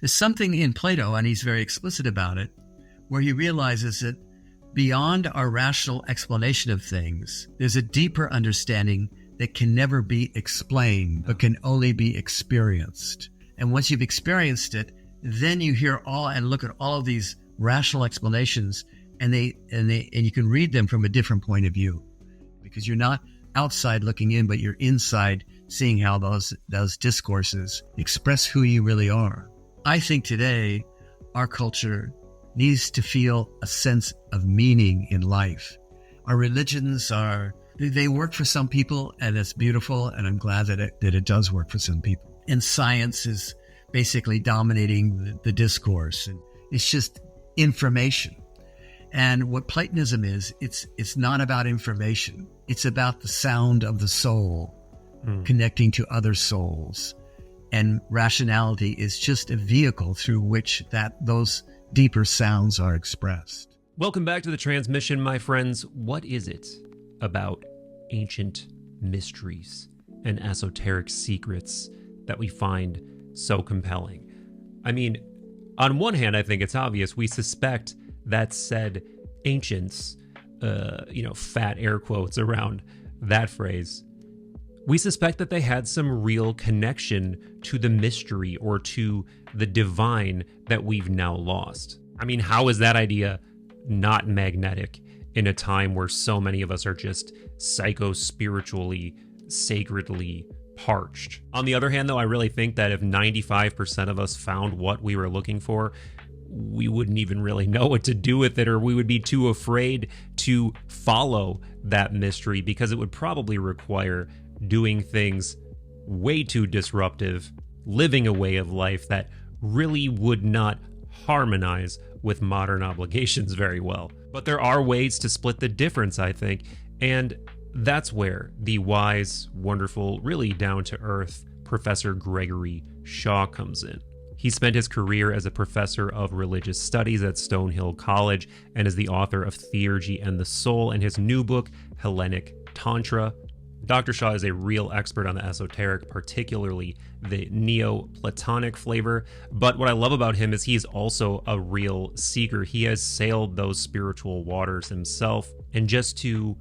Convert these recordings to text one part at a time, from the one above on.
There's something in Plato, and he's very explicit about it, where he realizes that beyond our rational explanation of things, there's a deeper understanding that can never be explained, but can only be experienced. And once you've experienced it, then you hear all and look at all of these rational explanations, and you can read them from a different point of view, because you're not outside looking in, but you're inside seeing how those discourses express who you really are. I think today our culture needs to feel a sense of meaning in life. Our religions they work for some people, and it's beautiful, and I'm glad that it does work for some people. And science is basically dominating the discourse, and it's just information. And what Platonism is, it's not about information. It's about the sound of the soul connecting to other souls. And rationality is just a vehicle through which those deeper sounds are expressed. Welcome back to the transmission, my friends. What is it about ancient mysteries and esoteric secrets that we find so compelling? I mean, on one hand, I think it's obvious. We suspect that said ancients, fat air quotes around that phrase, we suspect that they had some real connection to the mystery or to the divine that we've now lost. I mean, how is that idea not magnetic in a time where so many of us are just psycho-spiritually, sacredly parched? On the other hand, though, I really think that if 95% of us found what we were looking for, we wouldn't even really know what to do with it, or we would be too afraid to follow that mystery because it would probably require doing things way too disruptive, living a way of life that really would not harmonize with modern obligations very well. But there are ways to split the difference, I think, and that's where the wise, wonderful, really down-to-earth Professor Gregory Shaw comes in. He spent his career as a professor of religious studies at Stonehill College and is the author of Theurgy and the Soul and his new book, Hellenic Tantra. Dr. Shaw is a real expert on the esoteric, particularly the Neoplatonic flavor. But what I love about him is he's also a real seeker. He has sailed those spiritual waters himself. And just to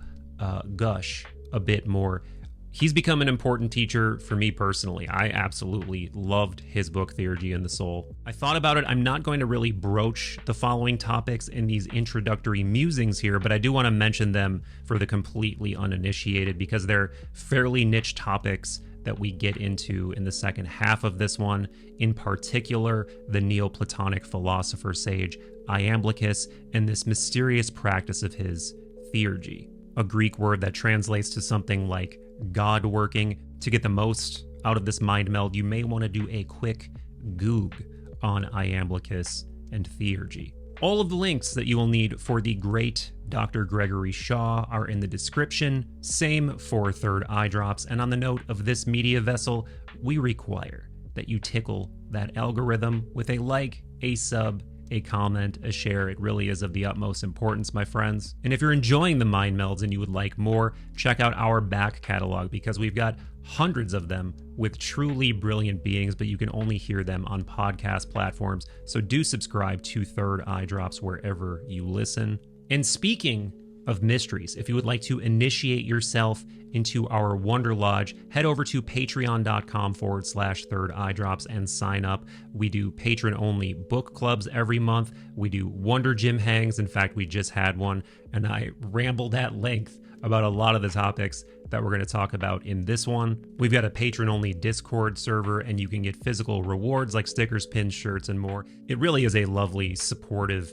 gush a bit more, he's become an important teacher for me personally. I absolutely loved his book, Theurgy and the Soul. I thought about it. I'm not going to really broach the following topics in these introductory musings here, but I do want to mention them for the completely uninitiated because they're fairly niche topics that we get into in the second half of this one. In particular, the Neoplatonic philosopher-sage Iamblichus and this mysterious practice of his, Theurgy, a Greek word that translates to something like God working. To get the most out of this mind meld, you may want to do a quick Goog on Iamblichus and Theurgy. All of the links that you will need for the great Dr. Gregory Shaw are in the description. Same for Third Eye Drops. And on the note of this media vessel, we require that you tickle that algorithm with a like, a sub, a comment, a share. It really is of the utmost importance, my friends. And if you're enjoying the mind melds and you would like more, check out our back catalog because we've got hundreds of them with truly brilliant beings, but you can only hear them on podcast platforms. So do subscribe to Third Eye Drops wherever you listen. And speaking of mysteries, if you would like to initiate yourself into our Wonder Lodge, head over to patreon.com/Third Eye Drops and sign up. We do patron-only book clubs every month. We do Wonder Gym hangs. In fact, we just had one, and I rambled at length about a lot of the topics that we're going to talk about in this one. We've got a patron-only Discord server, and you can get physical rewards like stickers, pins, shirts, and more. It really is a lovely, supportive,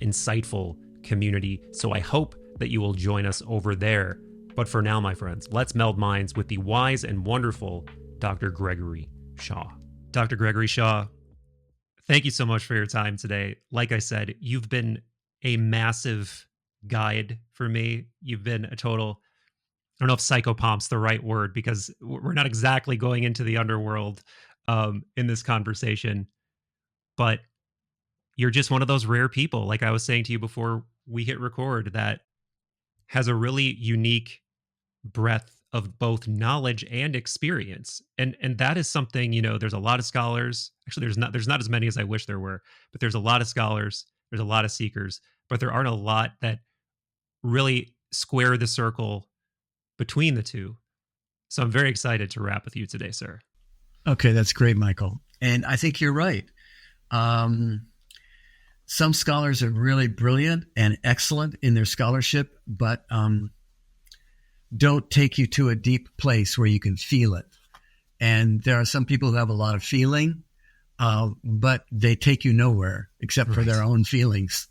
insightful community, so I hope that you will join us over there. But for now, my friends, let's meld minds with the wise and wonderful Dr. Gregory Shaw. Dr. Gregory Shaw, thank you so much for your time today. Like I said, you've been a massive guide for me. You've been a total, I don't know if psychopomp's the right word because we're not exactly going into the underworld in this conversation, but you're just one of those rare people, like I was saying to you before we hit record, that has a really unique breadth of both knowledge and experience. And that is something, there's a lot of scholars. Actually, there's not as many as I wish there were, but there's a lot of scholars, there's a lot of seekers, but there aren't a lot that really square the circle between the two. So I'm very excited to wrap with you today, sir. Okay, that's great, Michael. And I think you're right. Some scholars are really brilliant and excellent in their scholarship, but don't take you to a deep place where you can feel it. And there are some people who have a lot of feeling, but they take you nowhere except for their own feelings.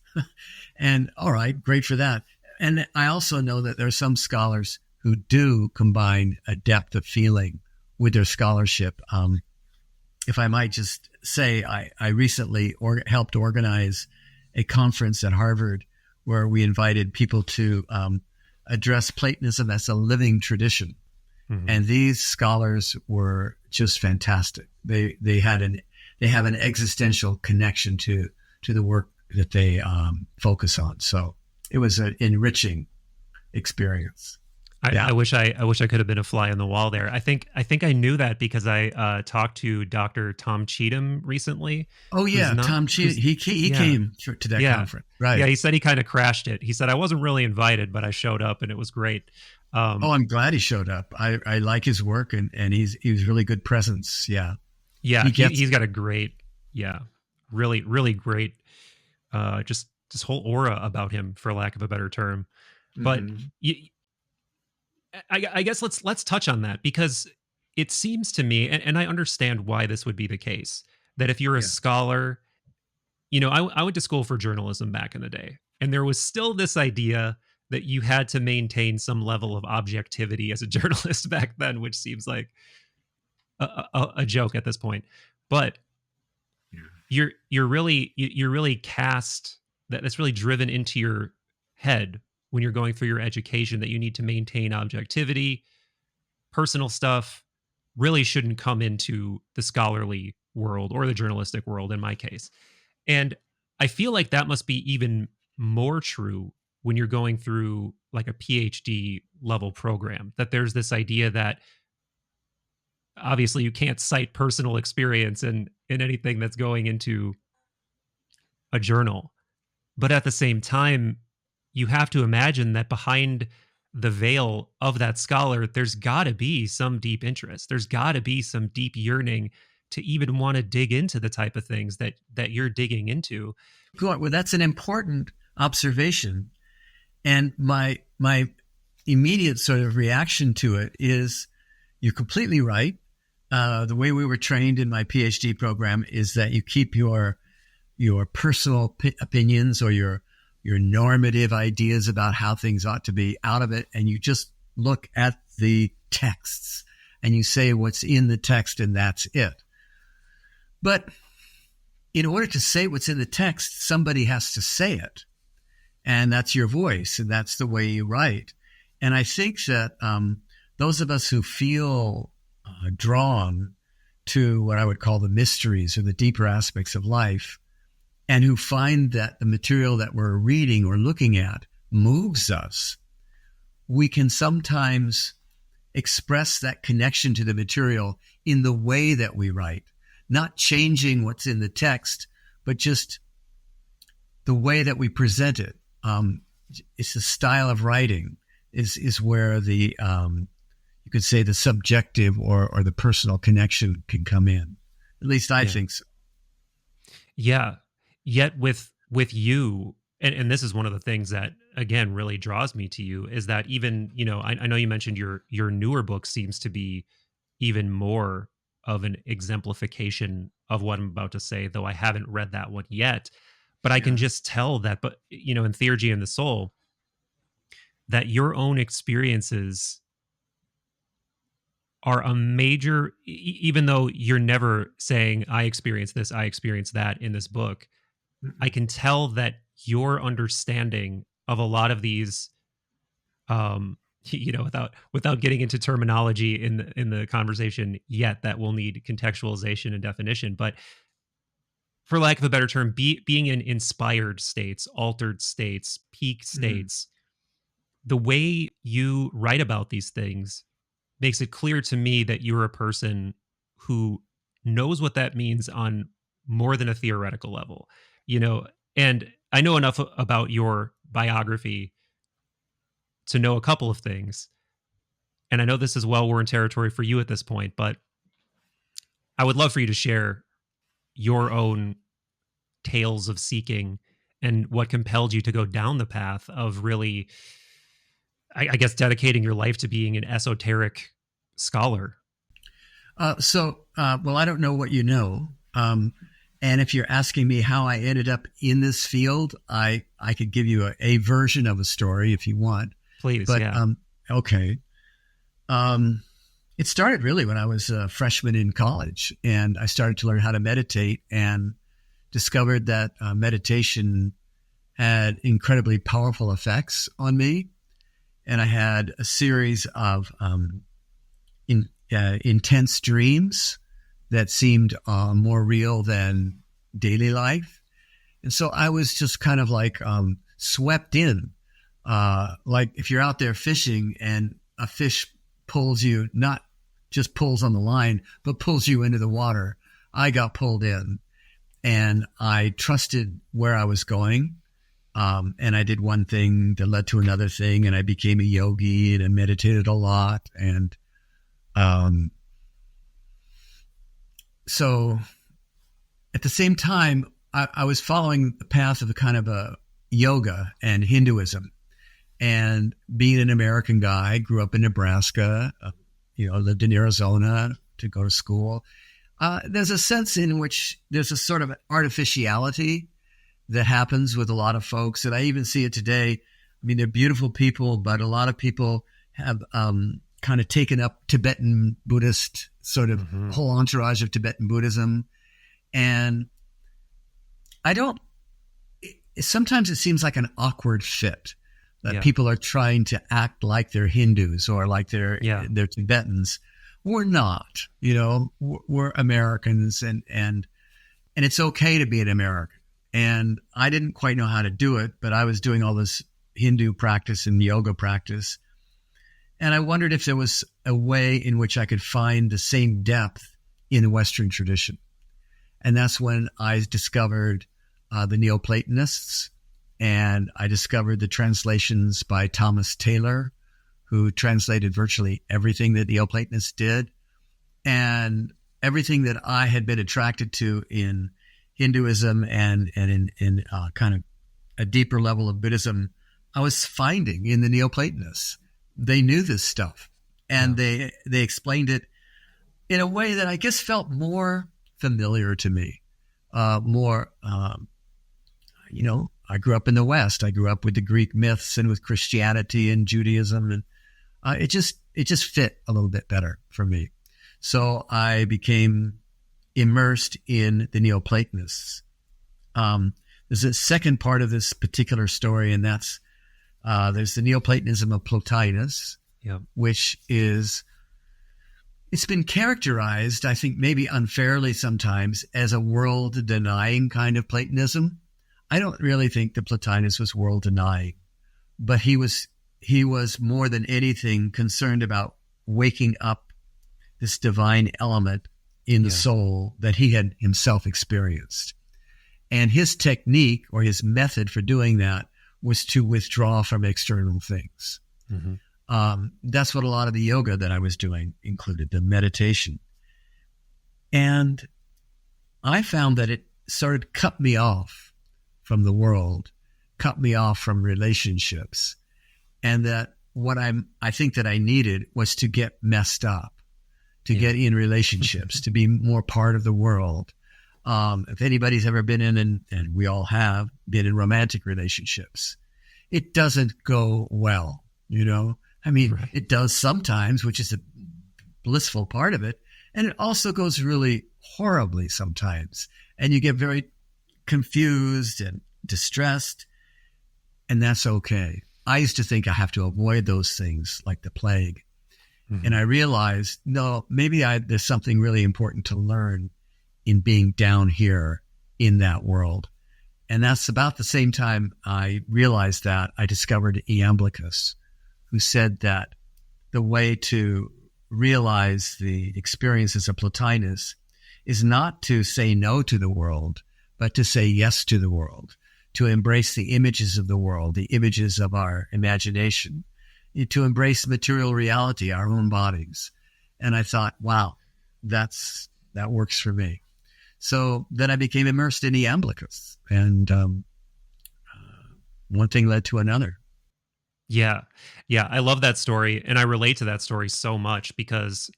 And all right, great for that. And I also know that there are some scholars who do combine a depth of feeling with their scholarship. If I might just say, I recently helped organize a conference at Harvard where we invited people to address Platonism as a living tradition. Mm-hmm. And these scholars were just fantastic. They have an existential connection to the work that they focus on. So it was an enriching experience. I wish I could have been a fly on the wall there. I think I knew that because I talked to Dr. Tom Cheatham recently. Oh yeah, Tom Cheatham. He came to that conference. Right. Yeah, he said he kind of crashed it. He said I wasn't really invited, but I showed up and it was great. I'm glad he showed up. I like his work and he was really good presence. Yeah. Yeah, he's got a great, really, really great, just this whole aura about him, for lack of a better term. But I guess let's touch on that, because it seems to me, and I understand why this would be the case, that if you're a scholar, I went to school for journalism back in the day, and there was still this idea that you had to maintain some level of objectivity as a journalist back then, which seems like a joke at this point. But you're really cast, that's really driven into your head when you're going through your education, that you need to maintain objectivity. Personal stuff really shouldn't come into the scholarly world or the journalistic world in my case. And I feel like that must be even more true when you're going through like a PhD level program, that there's this idea that obviously you can't cite personal experience in anything that's going into a journal. But at the same time, you have to imagine that behind the veil of that scholar, there's got to be some deep interest. There's got to be some deep yearning to even want to dig into the type of things that you're digging into. Well, that's an important observation. And my immediate sort of reaction to it is, you're completely right. The way we were trained in my PhD program is that you keep your personal opinions or your normative ideas about how things ought to be out of it, and you just look at the texts and you say what's in the text, and that's it. But in order to say what's in the text, somebody has to say it, and that's your voice, and that's the way you write. And I think that those of us who feel drawn to what I would call the mysteries or the deeper aspects of life, and who find that the material that we're reading or looking at moves us, we can sometimes express that connection to the material in the way that we write, not changing what's in the text, but just the way that we present it. It's the style of writing is where the you could say the subjective or the personal connection can come in. At least I think so. Yeah. Yet with you, and this is one of the things that, again, really draws me to you, is that even, I know you mentioned your newer book seems to be even more of an exemplification of what I'm about to say, though I haven't read that one yet. But I can just tell that, but in Theurgy and the Soul, that your own experiences are a major, even though you're never saying, I experienced this, I experienced that in this book, I can tell that your understanding of a lot of these, without getting into terminology in the conversation yet, that will need contextualization and definition, but for lack of a better term, being in inspired states, altered states, peak states, the way you write about these things makes it clear to me that you're a person who knows what that means on more than a theoretical level, you know. And I know enough about your biography to know a couple of things. And I know this is well-worn territory for you at this point, but I would love for you to share your own tales of seeking and what compelled you to go down the path of really, I guess, dedicating your life to being an esoteric scholar. Well, I don't know what you know. And if you're asking me how I ended up in this field, I could give you a version of a story if you want. Please, but, yeah. Okay. It started really when I was a freshman in college, and I started to learn how to meditate and discovered that meditation had incredibly powerful effects on me. And I had a series of intense dreams that seemed more real than daily life. And so I was just kind of like swept in. Like if you're out there fishing and a fish pulls you, not just pulls on the line, but pulls you into the water. I got pulled in, and I trusted where I was going. And I did one thing that led to another thing, and I became a yogi and I meditated a lot. And so at the same time, I was following the path of a kind of a yoga and Hinduism. And being an American guy, grew up in Nebraska, lived in Arizona to go to school. There's a sense in which there's a sort of artificiality that happens with a lot of folks. And I even see it today. I mean, they're beautiful people, but a lot of people have kind of taken up Tibetan Buddhist sort of whole entourage of Tibetan Buddhism. And sometimes it seems like an awkward fit. That people are trying to act like they're Hindus or like they're Tibetans. We're not, we're Americans, and it's okay to be an American. And I didn't quite know how to do it, but I was doing all this Hindu practice and yoga practice. And I wondered if there was a way in which I could find the same depth in the Western tradition. And that's when I discovered the Neoplatonists. And I discovered the translations by Thomas Taylor, who translated virtually everything that the Neoplatonists did. And everything that I had been attracted to in Hinduism and in kind of a deeper level of Buddhism, I was finding in the Neoplatonists. They knew this stuff, and they explained it in a way that I guess felt more familiar to me, I grew up in the West. I grew up with the Greek myths and with Christianity and Judaism, and it just fit a little bit better for me. So I became immersed in the Neoplatonists. There's a second part of this particular story, and that's there's the Neoplatonism of Plotinus, which is it's been characterized, I think, maybe unfairly sometimes, as a world-denying kind of Platonism. I don't really think that Plotinus was world-denying, but he was more than anything concerned about waking up this divine element in the soul that he had himself experienced. And his technique or his method for doing that was to withdraw from external things. That's what a lot of the yoga that I was doing included, the meditation. And I found that it sort of cut me off from the world, cut me off from relationships. And that what I think that I needed was to get messed up, to get in relationships, to be more part of the world. If anybody's ever been in, and we all have been in romantic relationships, it doesn't go well, I mean, it does sometimes, which is a blissful part of it. And it also goes really horribly sometimes. And you get very confused and distressed, and that's okay. I used to think I have to avoid those things like the plague. And I realized, no, maybe there's something really important to learn in being down here in that world. And that's about the same time I realized that I discovered Iamblichus, who said that the way to realize the experiences of Plotinus is not to say no to the world, but to say yes to the world, to embrace the images of the world, the images of our imagination, to embrace material reality, our own bodies. And I thought, wow, that works for me. So then I became immersed in Iamblichus, and one thing led to another. Yeah. Yeah. I love that story. And I relate to that story so much because,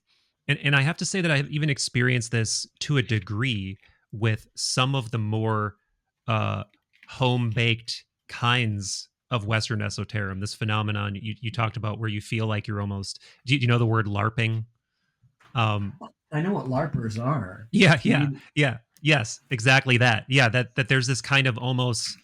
and I have to say that I've even experienced this to a degree with some of the more home baked kinds of Western esotericism. This phenomenon you talked about where you feel like you're almost, do you know the word LARPing? I know what LARPers are. Yeah. Yes, exactly that. Yeah. That there's this kind of almost,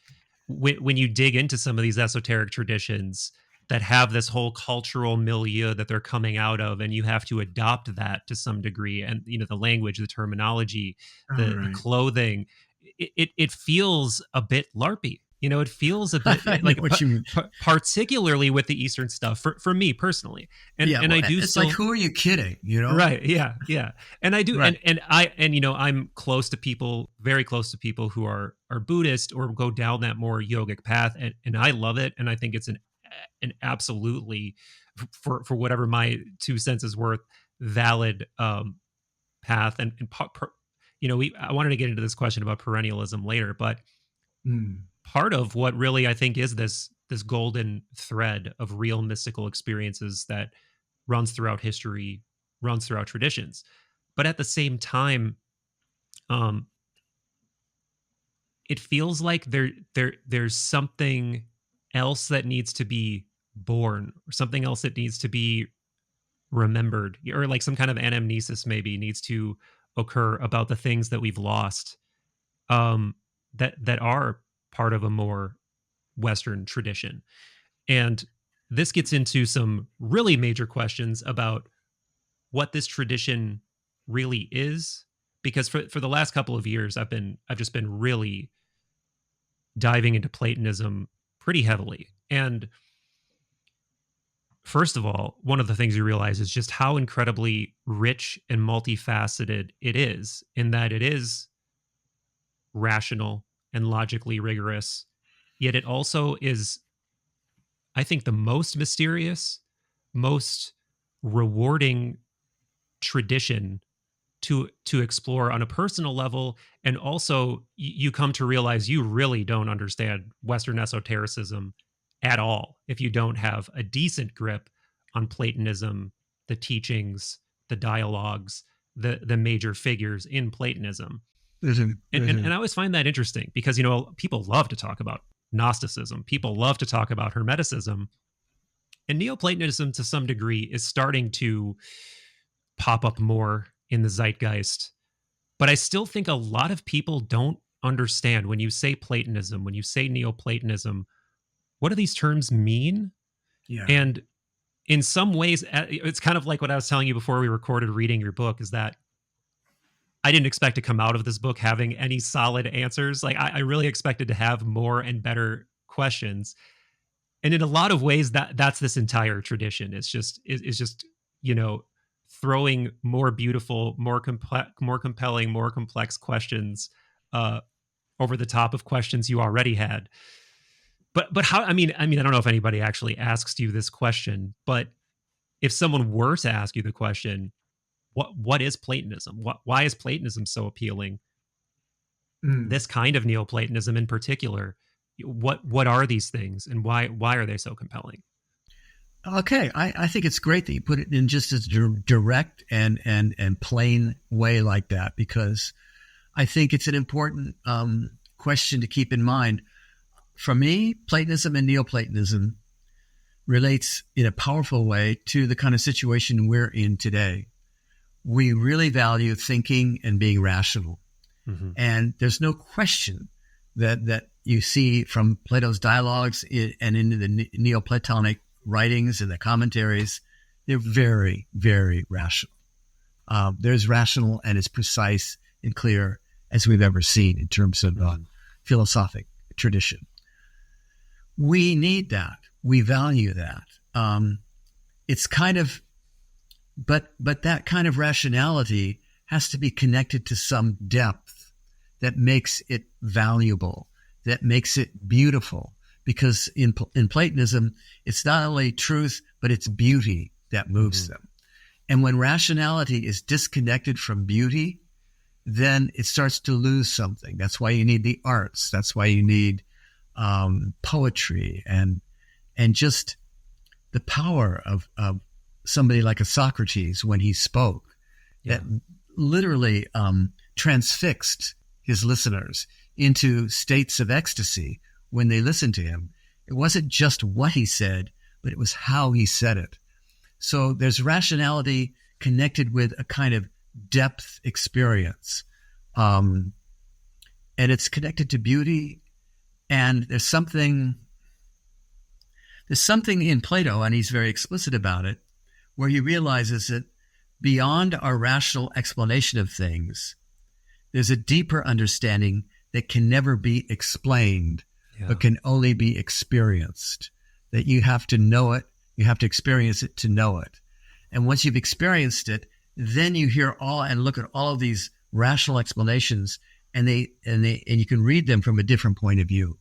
when you dig into some of these esoteric traditions that have this whole cultural milieu that they're coming out of, and you have to adopt that to some degree, and the language, the terminology, the clothing, it feels a bit LARPy. It feels a bit like what you mean. Particularly with the Eastern stuff for me personally. And yeah, and I do it's still, like, who are you kidding? Right. Yeah. And I do. Right. And I'm close to people, very close to people who are Buddhist or go down that more yogic path. And I love it. And I think it's an absolutely, for whatever my 2 cents is worth, valid path. And I wanted to get into this question about perennialism later, but part of what really I think is this golden thread of real mystical experiences that runs throughout history, runs throughout traditions. But at the same time, it feels like there's something else that needs to be born, or something else that needs to be remembered, or like some kind of anamnesis maybe needs to occur about the things that we've lost, that are part of a more Western tradition. And this gets into some really major questions about what this tradition really is, because for the last couple of years I've just been really diving into Platonism pretty heavily. And first of all, one of the things you realize is just how incredibly rich and multifaceted it is, in that it is rational and logically rigorous, yet it also is, I think, the most mysterious, most rewarding tradition to explore on a personal level. And also you come to realize you really don't understand Western esotericism at all if you don't have a decent grip on Platonism, the teachings, the dialogues, the major figures in Platonism. And I always find that interesting because people love to talk about Gnosticism, people love to talk about Hermeticism, and Neoplatonism to some degree is starting to pop up more in the zeitgeist. But I still think a lot of people don't understand, when you say Platonism, when you say Neoplatonism, what do these terms mean? Yeah. And in some ways, it's kind of like what I was telling you before we recorded reading your book, is that I didn't expect to come out of this book having any solid answers. Like I really expected to have more and better questions. And in a lot of ways, that's this entire tradition. It's just throwing more beautiful, more compelling, more complex questions over the top of questions you already had. But how? I mean, I don't know if anybody actually asks you this question, but if someone were to ask you the question, what is Platonism? Why is Platonism so appealing? This kind of Neoplatonism in particular, what are these things, and why are they so compelling? Okay, I think it's great that you put it in just as direct and plain way like that, because I think it's an important question to keep in mind. For me, Platonism and Neoplatonism relates in a powerful way to the kind of situation we're in today. We really value thinking and being rational. Mm-hmm. And there's no question that you see from Plato's dialogues and in the Neoplatonic writings and the commentaries, they're very, very rational. There's rational and as precise and clear as we've ever seen in terms of philosophic tradition. We need that. We value that. It's kind of But that kind of rationality has to be connected to some depth that makes it valuable, that makes it beautiful. Because in Platonism, it's not only truth, but it's beauty that moves them. And when rationality is disconnected from beauty, then it starts to lose something. That's why you need the arts. That's why you need poetry and just the power of somebody like a Socrates when he spoke, that literally transfixed his listeners into states of ecstasy when they listened to him. It wasn't just what he said, but it was how he said it. So there's rationality connected with a kind of depth experience. And it's connected to beauty. And there's something in Plato, and he's very explicit about it, where he realizes that beyond our rational explanation of things, there's a deeper understanding that can never be explained, but can only be experienced. That you have to know it, you have to experience it to know it. And once you've experienced it, then you hear all and look at all of these rational explanations, and you can read them from a different point of view.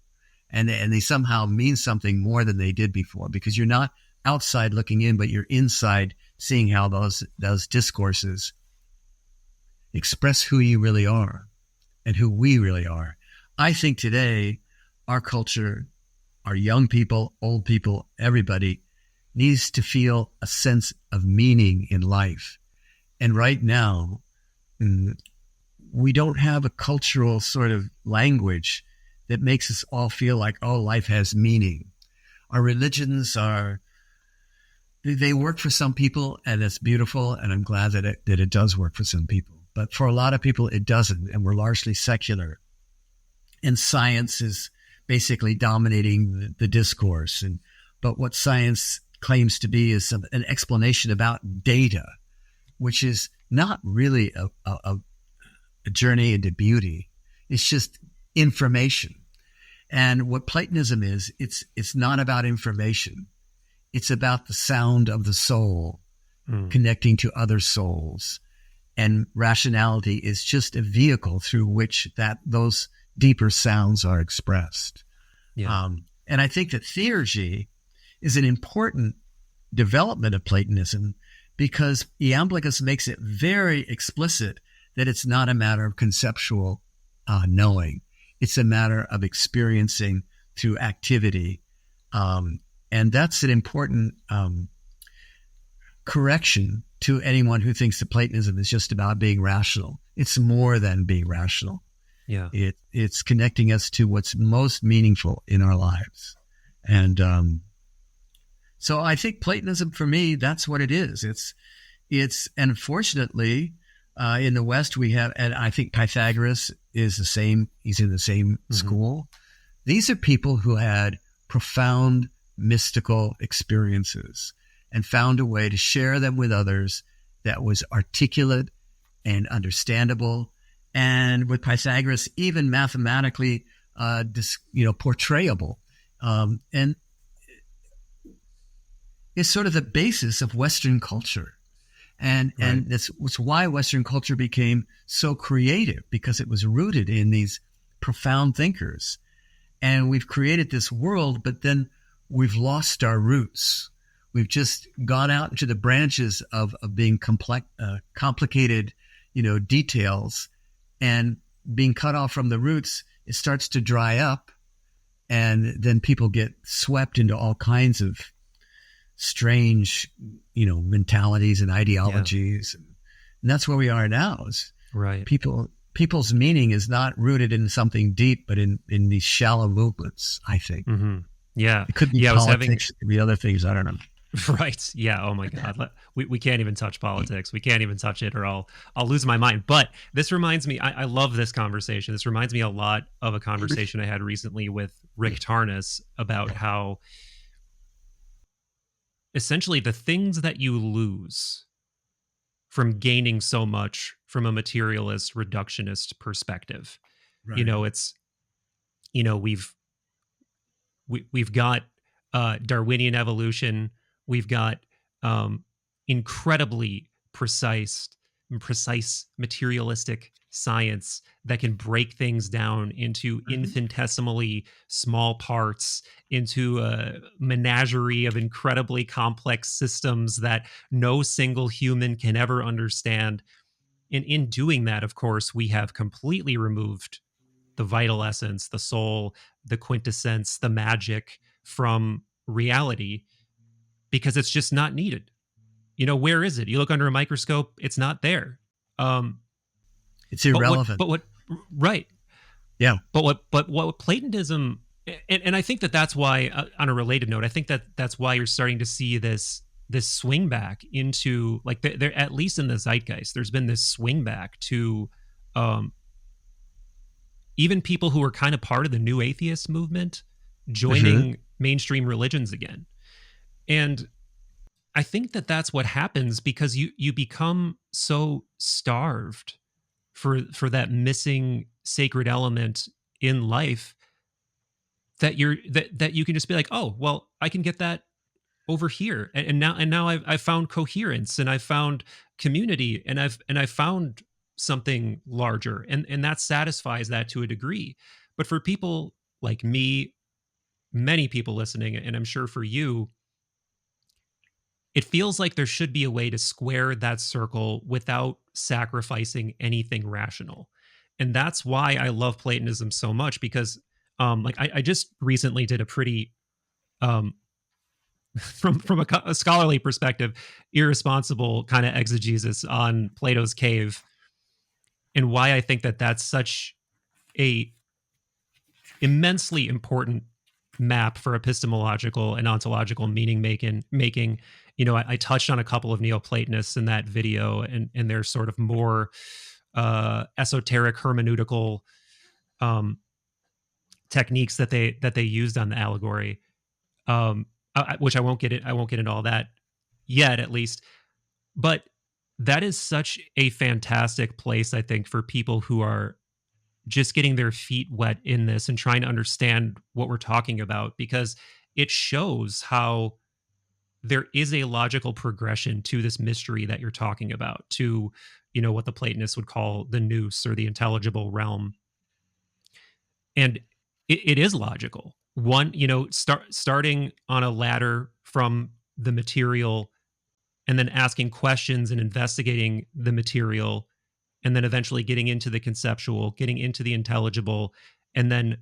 And they somehow mean something more than they did before, because you're not outside looking in, but you're inside seeing how those discourses express who you really are and who we really are. I think today our culture, our young people, old people, everybody needs to feel a sense of meaning in life. And right now, we don't have a cultural sort of language that makes us all feel like, oh, life has meaning. Our religions they work for some people, and it's beautiful, and I'm glad that it does work for some people. But for a lot of people, it doesn't, and we're largely secular. And science is basically dominating the discourse. But what science claims to be is an explanation about data, which is not really a journey into beauty. It's just information. And what Platonism is, it's not about information. It's about the sound of the soul connecting to other souls. And rationality is just a vehicle through which those deeper sounds are expressed. And I think that theurgy is an important development of Platonism, because Iamblichus makes it very explicit that it's not a matter of conceptual knowing. It's a matter of experiencing through activity. And that's an important correction to anyone who thinks that Platonism is just about being rational. It's more than being rational. Yeah. It's connecting us to what's most meaningful in our lives. And so I think Platonism, for me, that's what it is. It's and unfortunately, in the West we have, and I think Pythagoras is the same. He's in the same school. These are people who had profound mystical experiences and found a way to share them with others that was articulate and understandable. And with Pythagoras, even mathematically, portrayable. And it's sort of the basis of Western culture. And that's why Western culture became so creative, because it was rooted in these profound thinkers. And we've created this world, but then we've lost our roots. We've just gone out into the branches of being complicated, details, and being cut off from the roots. It starts to dry up, and then people get swept into all kinds of strange, mentalities and ideologies. Yeah. And that's where we are now. Right. People's meaning is not rooted in something deep, but in these shallow movements, I think. Mm-hmm. Yeah. It could be politics, it could be other things. I don't know. Right. Yeah. Oh my God. We can't even touch politics. We can't even touch it, or I'll lose my mind. But this reminds me, I love this conversation. This reminds me a lot of a conversation I had recently with Rick Tarnas about how essentially the things that you lose from gaining so much from a materialist, reductionist perspective. Right. We've got Darwinian evolution. We've got incredibly precise materialistic science that can break things down into infinitesimally small parts, into a menagerie of incredibly complex systems that no single human can ever understand. And in doing that, of course, we have completely removed the vital essence, the soul, the quintessence, the magic from reality, because it's just not needed. Where is it? You look under a microscope, it's not there. It's irrelevant. Right. Yeah. But what Platonism, and I think that's why, on a related note, I think that's why you're starting to see this swing back into, like, there, at least in the zeitgeist, there's been this swing back to even people who were kind of part of the new atheist movement joining mainstream religions again. And I think that's what happens because you become so starved for that missing sacred element in life that you can just be like, oh, well, I can get that over here, and now I've found coherence, and I've found community, and I've found something larger, and that satisfies that to a degree. But for people like me, many people listening, and I'm sure for you, it feels like there should be a way to square that circle without sacrificing anything rational. And that's why I love Platonism so much, because I just recently did a pretty from a scholarly perspective, irresponsible kind of exegesis on Plato's Cave, and why I think that's such a immensely important map for epistemological and ontological meaning making. I touched on a couple of Neoplatonists in that video, and their sort of more esoteric hermeneutical techniques that they used on the allegory, which I won't get into all that yet, at least. But that is such a fantastic place, I think, for people who are just getting their feet wet in this and trying to understand what we're talking about, because it shows how there is a logical progression to this mystery that you're talking about, to, what the Platonists would call the nous, or the intelligible realm. And it is logical. One, starting on a ladder from the material, and then asking questions and investigating the material, and then eventually getting into the conceptual, getting into the intelligible, and then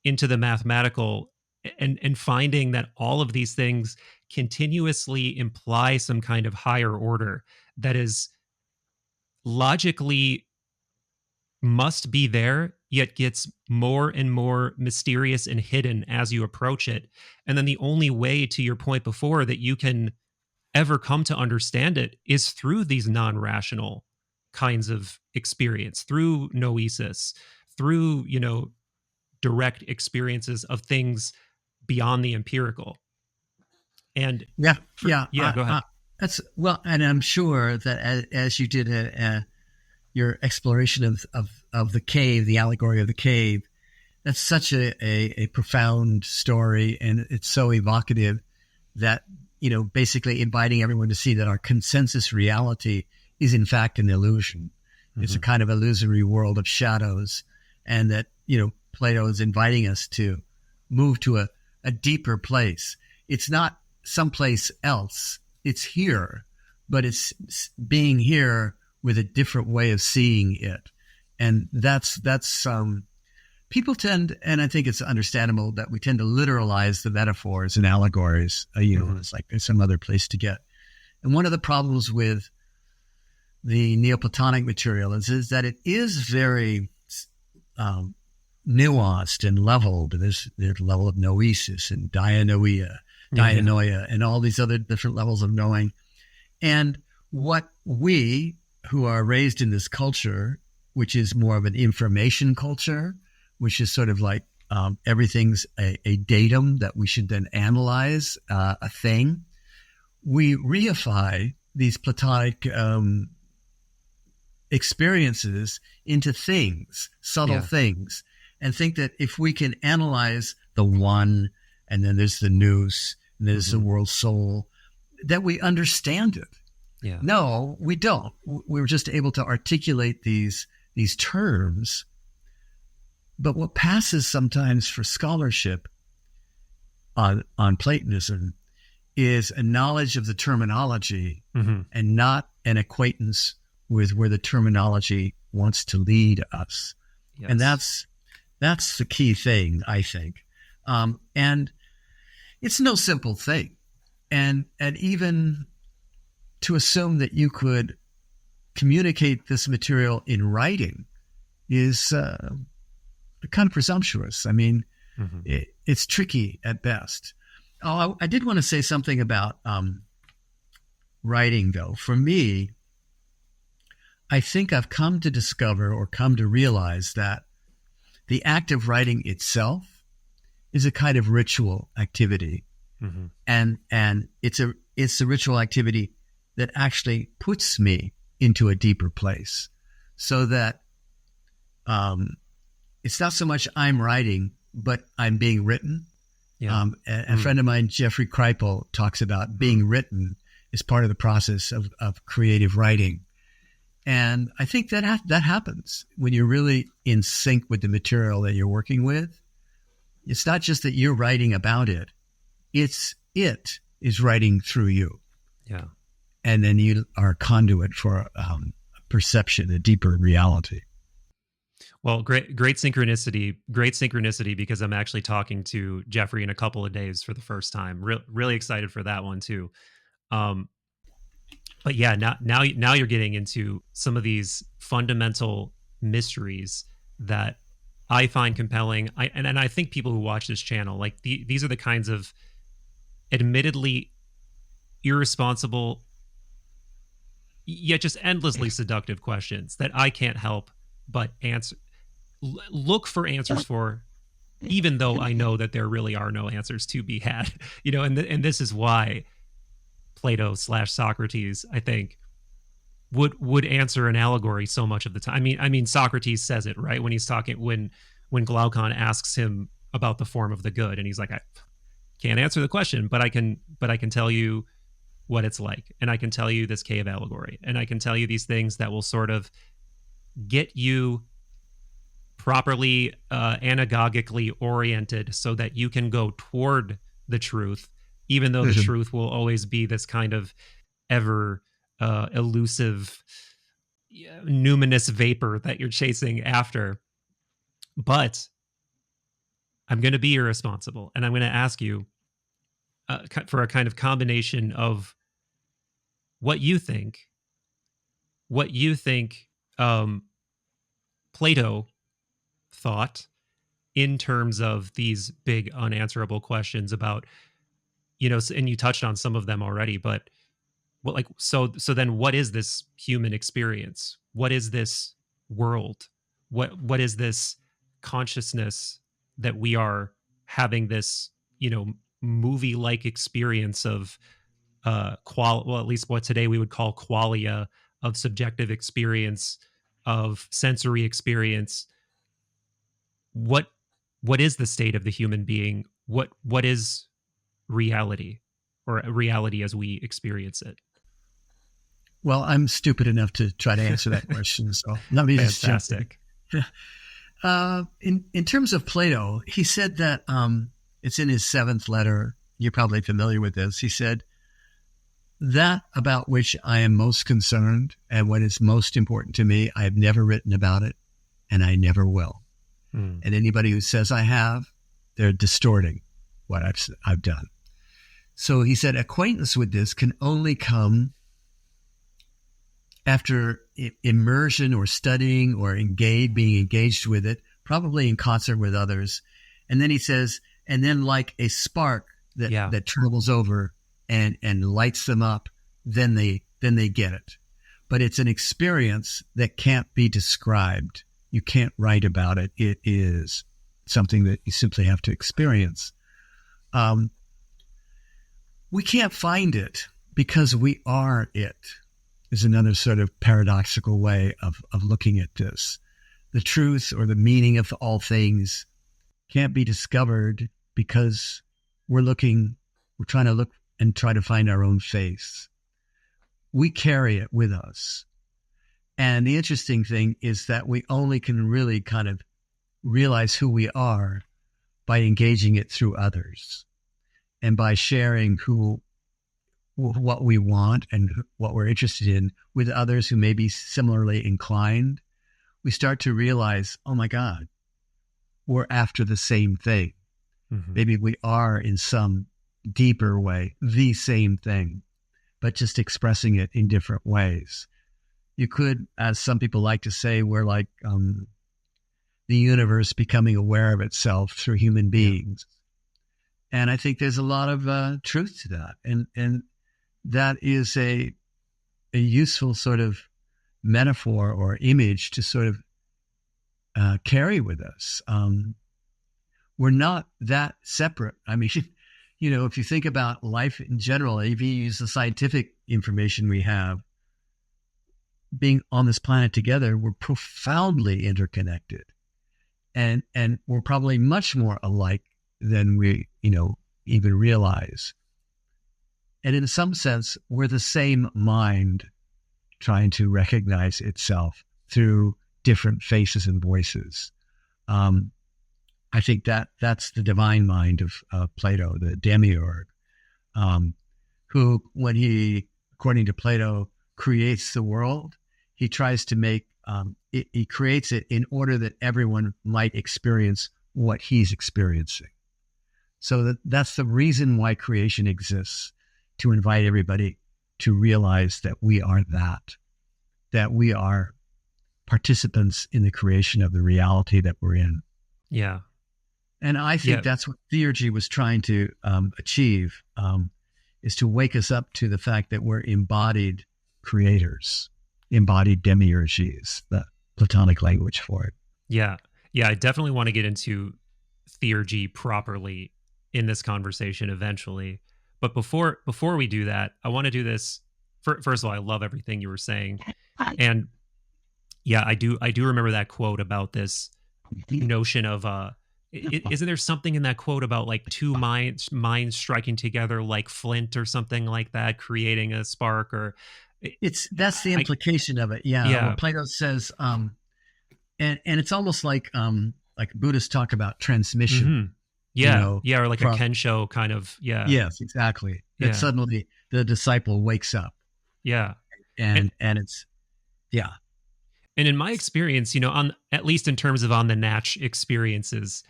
into the mathematical, and finding that all of these things continuously imply some kind of higher order that is logically must be there, yet gets more and more mysterious and hidden as you approach it. And then the only way, to your point before, that you can ever come to understand it is through these non-rational kinds of experience, through noesis, through, direct experiences of things beyond the empirical. And go ahead. And I'm sure that as you did your exploration of the cave, the allegory of the cave, that's such a profound story, and it's so evocative that, basically inviting everyone to see that our consensus reality is in fact an illusion. Mm-hmm. It's a kind of illusory world of shadows, and that, Plato is inviting us to move to a deeper place. It's not someplace else. It's here, but it's being here with a different way of seeing it. And that's people tend, and I think it's understandable, that we tend to literalize the metaphors and allegories. It's like there's some other place to get. And one of the problems with the Neoplatonic material is that it is very nuanced and leveled. There's the level of noesis and dianoia, and all these other different levels of knowing. And what we, who are raised in this culture, which is more of an information culture, which is sort of like everything's a datum that we should then analyze, a thing, we reify these Platonic experiences into things, subtle things, and think that if we can analyze the one, and then there's the nous, and there's the world soul, that we understand it. Yeah. No, we don't. We were just able to articulate these terms. But what passes sometimes for scholarship on Platonism is a knowledge of the terminology and not an acquaintance with where the terminology wants to lead us. Yes. And that's the key thing, I think. And it's no simple thing. And even to assume that you could communicate this material in writing is kind of presumptuous. I mean, it's tricky at best. Oh, I did want to say something about writing, though. For me, I think I've come to discover or come to realize that the act of writing itself is a kind of ritual activity. And it's a ritual activity that actually puts me into a deeper place, so that it's not so much I'm writing, but I'm being written. Yeah. A friend of mine, Jeffrey Kripal, talks about being written is part of the process of creative writing. And I think that happens when you're really in sync with the material that you're working with. It's not just that you're writing about it. It is writing through you. Yeah. And then you are a conduit for perception, a deeper reality. Well, great synchronicity, because I'm actually talking to Jeffrey in a couple of days for the first time. Really excited for that one too. But yeah, now you're getting into some of these fundamental mysteries that I find compelling. And I think people who watch this channel, like these are the kinds of admittedly irresponsible yet just endlessly seductive questions that I can't help but look for answers for, even though I know that there really are no answers to be had. And this is why Plato / Socrates, I think, would answer an allegory so much of the time. I mean, Socrates says it, right? When he's talking, when Glaucon asks him about the form of the good, and he's like, I can't answer the question, but I can tell you what it's like. And I can tell you this cave allegory. And I can tell you these things that will sort of get you properly anagogically oriented so that you can go toward the truth, even though the truth will always be this kind of ever elusive, numinous vapor that you're chasing after. But I'm going to be irresponsible, and I'm going to ask you for a kind of combination of what you think Plato thought in terms of these big unanswerable questions about, and you touched on some of them already, but so then what is this human experience? What is this world? What is this consciousness that we are having this, movie-like experience of at least what today we would call qualia, of subjective experience, of sensory experience. What is the state of the human being? What is reality, or reality as we experience it? Well, I'm stupid enough to try to answer that question, so let me just fantastic. In terms of Plato, he said that it's in his 7th letter. You're probably familiar with this. He said, that about which I am most concerned and what is most important to me, I have never written about it, and I never will. And anybody who says I have, they're distorting what I've done. So he said, acquaintance with this can only come after immersion or studying or being engaged with it, probably in concert with others. And then he says, and then like a spark that travels over and lights them up, then they get it. But it's an experience that can't be described. You can't write about it. It is something that you simply have to experience. We can't find it because we are it, is another sort of paradoxical way of looking at this. The truth or the meaning of all things can't be discovered because we're trying to look and try to find our own face. we carry it with us. And the interesting thing is that we only can really kind of realize who we are by engaging it through others and by sharing what we want and what we're interested in with others who may be similarly inclined. We start to realize, oh my God, we're after the same thing. Mm-hmm. Maybe we are in some deeper way the same thing, but just expressing it in different ways. You could, as some people like to say, we're like the universe becoming aware of itself through human beings. Yeah. And I think there's a lot of truth to that. And that is a useful sort of metaphor or image to sort of carry with us. We're not that separate. I mean, you know, if you think about life in general, if you use the scientific information we have, being on this planet together, we're profoundly interconnected. And we're probably much more alike than we, you know, even realize. And in some sense, we're the same mind trying to recognize itself through different faces and voices. I think that's the divine mind of Plato, the demiurge, who, when he, according to Plato, creates the world, he tries to make he creates it in order that everyone might experience what he's experiencing. So that's the reason why creation exists, to invite everybody to realize that we are that we are participants in the creation of the reality that we're in. Yeah. And I think that's what Theurgy was trying to achieve, is to wake us up to the fact that we're embodied creators, embodied demiurges, the Platonic language for it. Yeah. Yeah, I definitely want to get into Theurgy properly in this conversation eventually. But before we do that, I want to do this. First of all, I love everything you were saying. And yeah, I do remember that quote about this notion of isn't there something in that quote about like two minds striking together like flint or something like that, creating a spark? Or that's the implication of it. Yeah. Well, Plato says, and it's almost like Buddhists talk about transmission. Mm-hmm. Yeah. You know, or like a Kensho kind of. Yeah. Yes, exactly. That suddenly the disciple wakes up. Yeah. And it's, yeah. And in my experience, you know, at least in terms of on the Natch experiences,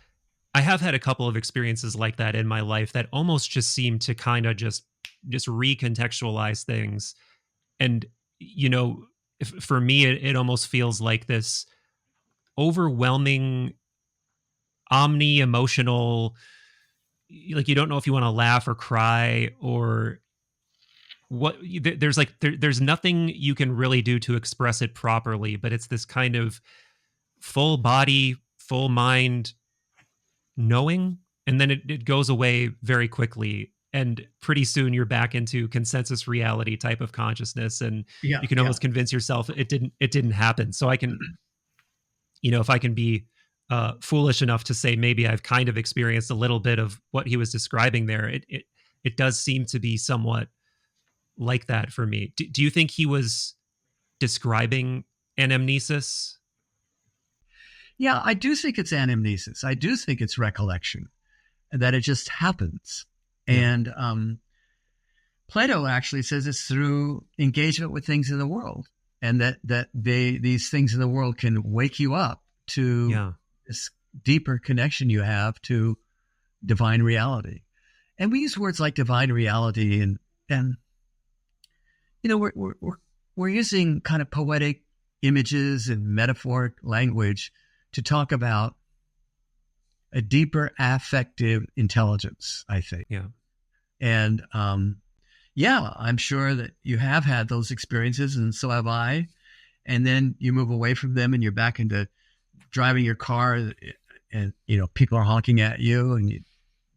I have had a couple of experiences like that in my life that almost just seem to kind of just recontextualize things. And, you know, for me, it almost feels like this overwhelming, emotional, like you don't know if you want to laugh or cry or what. There's nothing you can really do to express it properly, but it's this kind of full body, full mind knowing, and then it goes away very quickly. And pretty soon you're back into consensus reality type of consciousness. And you can almost convince yourself it didn't happen. So I can, you know, if I can be foolish enough to say, maybe I've kind of experienced a little bit of what he was describing there. It does seem to be somewhat like that for me. Do you think he was describing anamnesis? Yeah, I do think it's anamnesis. I do think it's recollection, and that it just happens. Yeah. And Plato actually says it's through engagement with things in the world, and that these things in the world can wake you up to this deeper connection you have to divine reality. And we use words like divine reality, and you know, we're using kind of poetic images and metaphoric language to talk about a deeper affective intelligence, I think. Yeah. And I'm sure that you have had those experiences, and so have I. And then you move away from them and you're back into driving your car, and you know, people are honking at you and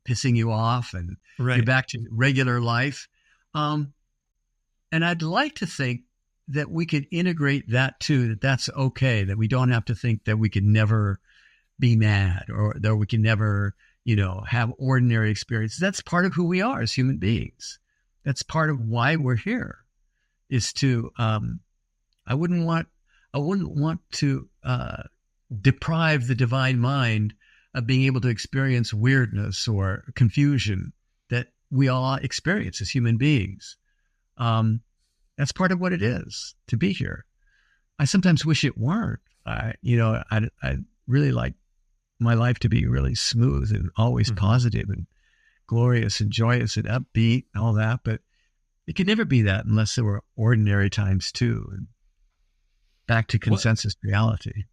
pissing you off, and you're back to regular life. And I'd like to think that we could integrate that too, that's okay, that we don't have to think that we could never be mad or that we can never, you know, have ordinary experiences. That's part of who we are as human beings. That's part of why we're here. is to I wouldn't want to deprive the divine mind of being able to experience weirdness or confusion that we all experience as human beings. That's part of what it is to be here. I sometimes wish it weren't. I really like my life to be really smooth and always positive and glorious and joyous and upbeat and all that. But it could never be that unless there were ordinary times too. And back to consensus reality.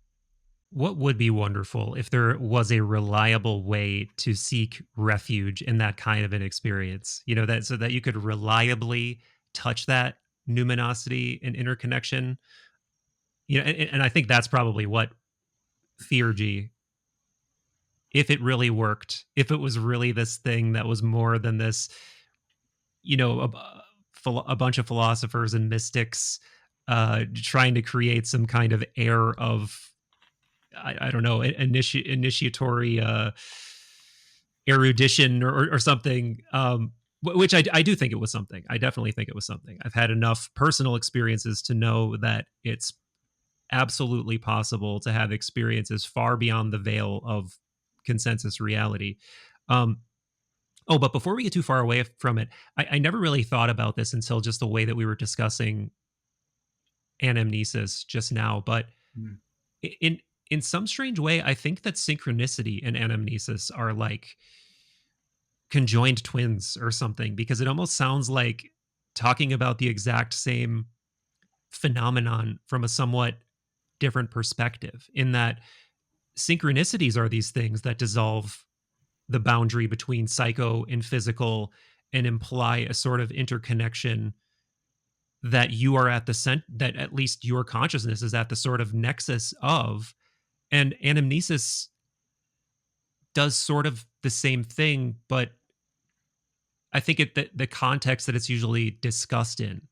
What would be wonderful if there was a reliable way to seek refuge in that kind of an experience, that so that you could reliably touch that numinosity and interconnection, and I think that's probably what Theurgy, if it really worked, if it was really this thing that was more than this, a bunch of philosophers and mystics trying to create some kind of air of, I don't know, initiatory erudition or something, which I do think it was something. I definitely think it was something. I've had enough personal experiences to know that it's absolutely possible to have experiences far beyond the veil of consensus reality. But before we get too far away from it, I never really thought about this until just the way that we were discussing Anamnesis just now. But in some strange way, I think that synchronicity and Anamnesis are like conjoined twins or something, because it almost sounds like talking about the exact same phenomenon from a somewhat different perspective, in that synchronicities are these things that dissolve the boundary between psycho and physical and imply a sort of interconnection that you are at the that at least your consciousness is at the sort of nexus of. And Anamnesis does sort of the same thing, but I think the context that it's usually discussed in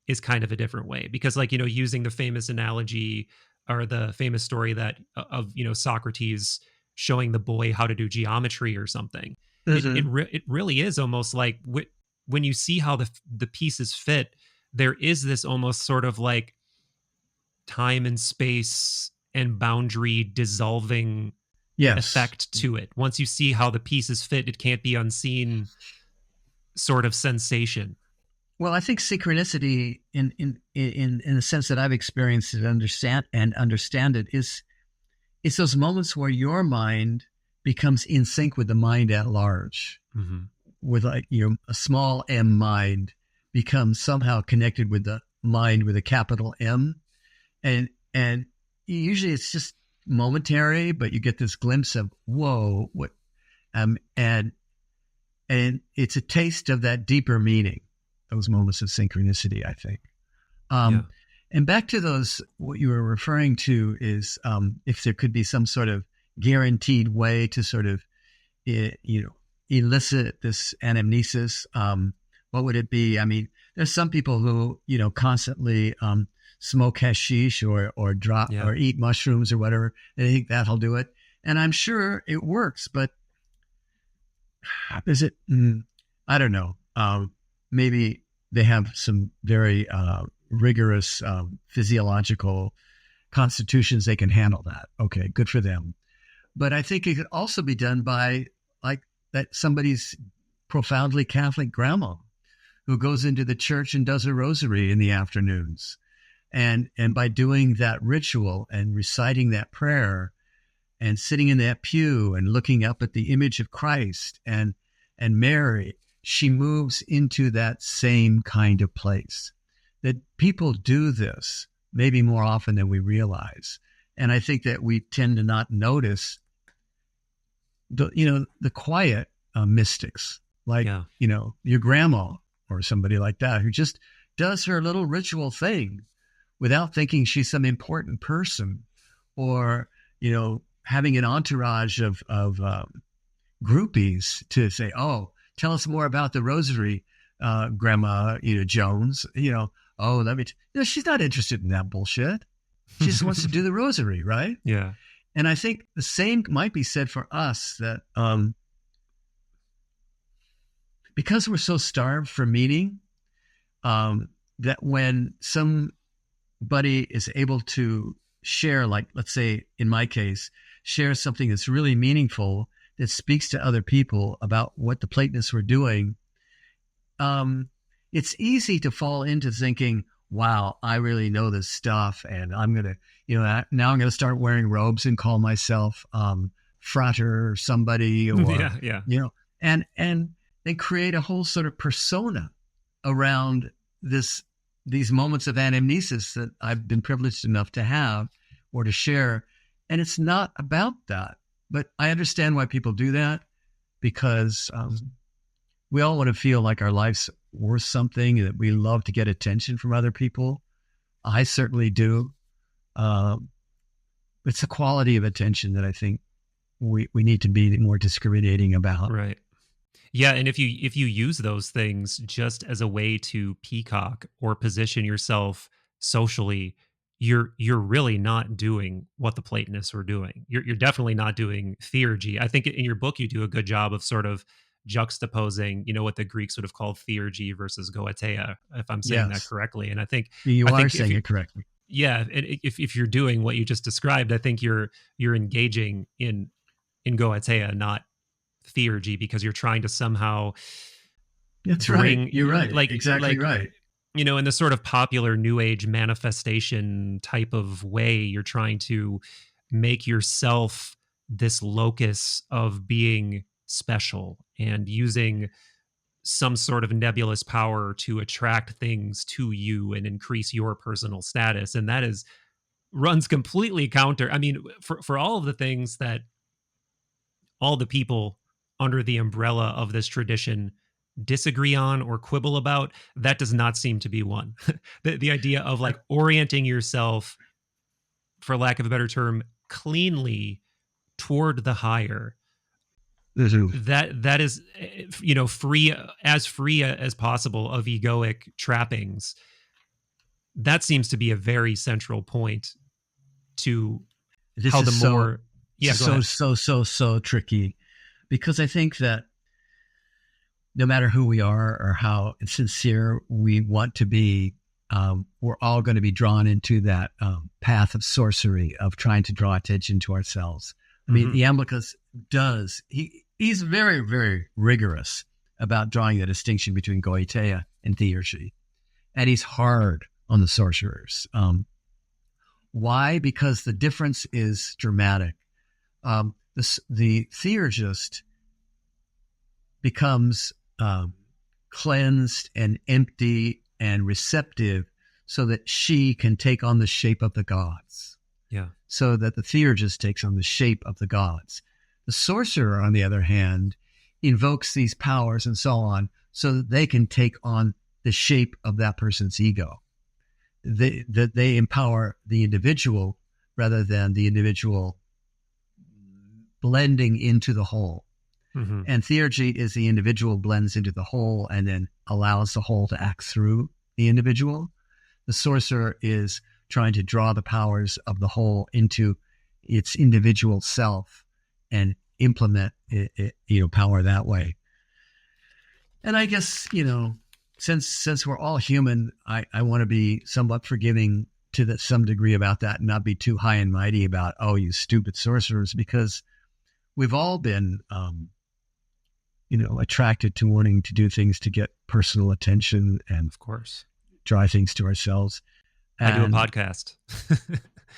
is kind of a different way, because using the famous analogy or the famous story that of Socrates showing the boy how to do geometry or something. It really is almost like when you see how the pieces fit, there is this almost sort of like time and space and boundary dissolving effect to it. Once you see how the pieces fit, it can't be unseen sort of sensation. Well, I think synchronicity, in the sense that I've experienced it, understand it, is it's those moments where your mind becomes in sync with the mind at large, with like a small m mind becomes somehow connected with the mind with a capital M, and usually it's just momentary, but you get this glimpse of whoa, what, and it's a taste of that deeper meaning. Those moments of synchronicity, I think. And back to those, what you were referring to is if there could be some sort of guaranteed way to sort of, elicit this anamnesis, what would it be? I mean, there's some people who, constantly smoke hashish or drop or eat mushrooms or whatever. They think that'll do it. And I'm sure it works, but is it, I don't know. Maybe they have some very rigorous physiological constitutions. They can handle that. Okay, good for them. But I think it could also be done by like that somebody's profoundly Catholic grandma who goes into the church and does a rosary in the afternoons. And by doing that ritual and reciting that prayer and sitting in that pew and looking up at the image of Christ and Mary, she moves into that same kind of place. That people do this maybe more often than we realize. And I think that we tend to not notice the quiet mystics, like, your grandma or somebody like that, who just does her little ritual thing without thinking she's some important person or, having an entourage of groupies to say, oh, tell us more about the rosary, Grandma, Jones, let me, she's not interested in that bullshit. She just wants to do the rosary, right? Yeah. And I think the same might be said for us, that because we're so starved for meaning, that when somebody is able to share, like, let's say in my case, share something that's really meaningful, that speaks to other people about what the Platonists were doing, it's easy to fall into thinking, wow, I really know this stuff, and I'm going to, now I'm going to start wearing robes and call myself frater or somebody, or, and they create a whole sort of persona around these moments of anamnesis that I've been privileged enough to have or to share. And it's not about that, but I understand why people do that, because we all want to feel like our life's worth something, that we love to get attention from other people. I certainly do. It's a quality of attention that I think we need to be more discriminating about. Right. Yeah, and if you use those things just as a way to peacock or position yourself socially, you're really not doing what the Platonists were doing. You're definitely not doing theurgy. I think in your book you do a good job of sort of juxtaposing, what the Greeks would have called theurgy versus goetia, if I'm saying that correctly. And I think you are saying it correctly. Yeah, and if you're doing what you just described, I think you're engaging in goetia, not theurgy, because you're trying to somehow right. You're right. Exactly right. In the sort of popular New Age manifestation type of way, you're trying to make yourself this locus of being special and using some sort of nebulous power to attract things to you and increase your personal status. And that runs completely counter. I mean, for all of the things that all the people under the umbrella of this tradition disagree on or quibble about, that does not seem to be one. The idea of like orienting yourself, for lack of a better term, cleanly toward the higher, that is, free as possible of egoic trappings. That seems to be a very central point to how the more. So tricky, because I think that no matter who we are or how sincere we want to be, we're all going to be drawn into that path of sorcery, of trying to draw attention to ourselves. I mean, Iamblichus he's very, very rigorous about drawing the distinction between goetia and theurgy. And he's hard on the sorcerers. Why? Because the difference is dramatic. The theurgist becomes cleansed and empty and receptive so that she can take on the shape of the gods. Yeah. So that the theurgist takes on the shape of the gods. The sorcerer, on the other hand, invokes these powers and so on so that they can take on the shape of that person's ego. They empower the individual rather than the individual blending into the whole. Mm-hmm. And theurgy is the individual blends into the whole and then allows the whole to act through the individual. The sorcerer is trying to draw the powers of the whole into its individual self and implement power that way. And I guess, since we're all human, I want to be somewhat forgiving to some degree about that and not be too high and mighty about, oh, you stupid sorcerers, because we've all been, attracted to wanting to do things to get personal attention and, of course, draw things to ourselves. I do a podcast.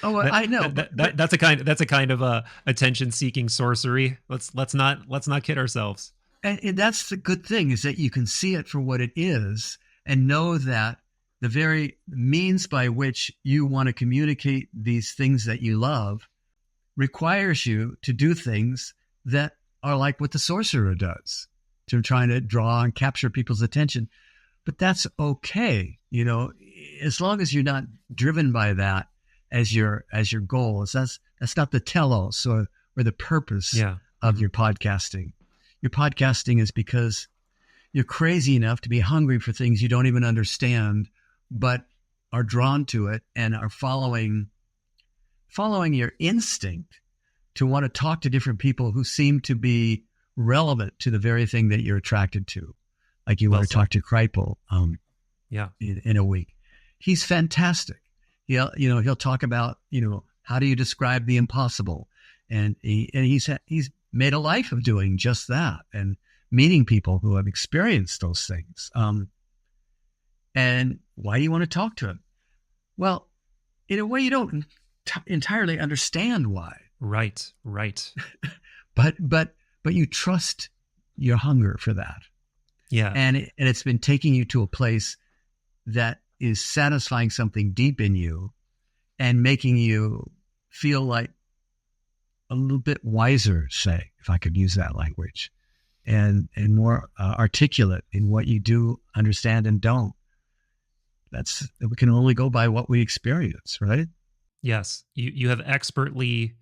Oh, I know. That's a kind of attention-seeking sorcery. Let's not kid ourselves. And that's the good thing, is that you can see it for what it is and know that the very means by which you want to communicate these things that you love requires you to do things that are like what the sorcerer does, to trying to draw and capture people's attention. But that's okay, as long as you're not driven by that as your goal. That's not the telos or the purpose of your podcasting. Your podcasting is because you're crazy enough to be hungry for things you don't even understand, but are drawn to it and are following your instinct to want to talk to different people who seem to be relevant to the very thing that you're attracted to. Like you want to talk to Kripal. Yeah. in a week. He's fantastic. He'll talk about, how do you describe the impossible? And he's made a life of doing just that and meeting people who have experienced those things. And why do you want to talk to him? Well, in a way, you don't entirely understand why. Right. but you trust your hunger for that. Yeah. And it's been taking you to a place that is satisfying something deep in you and making you feel like a little bit wiser, say, if I could use that language, and more articulate in what you do understand and don't. We can only go by what we experience, right? Yes. You have expertly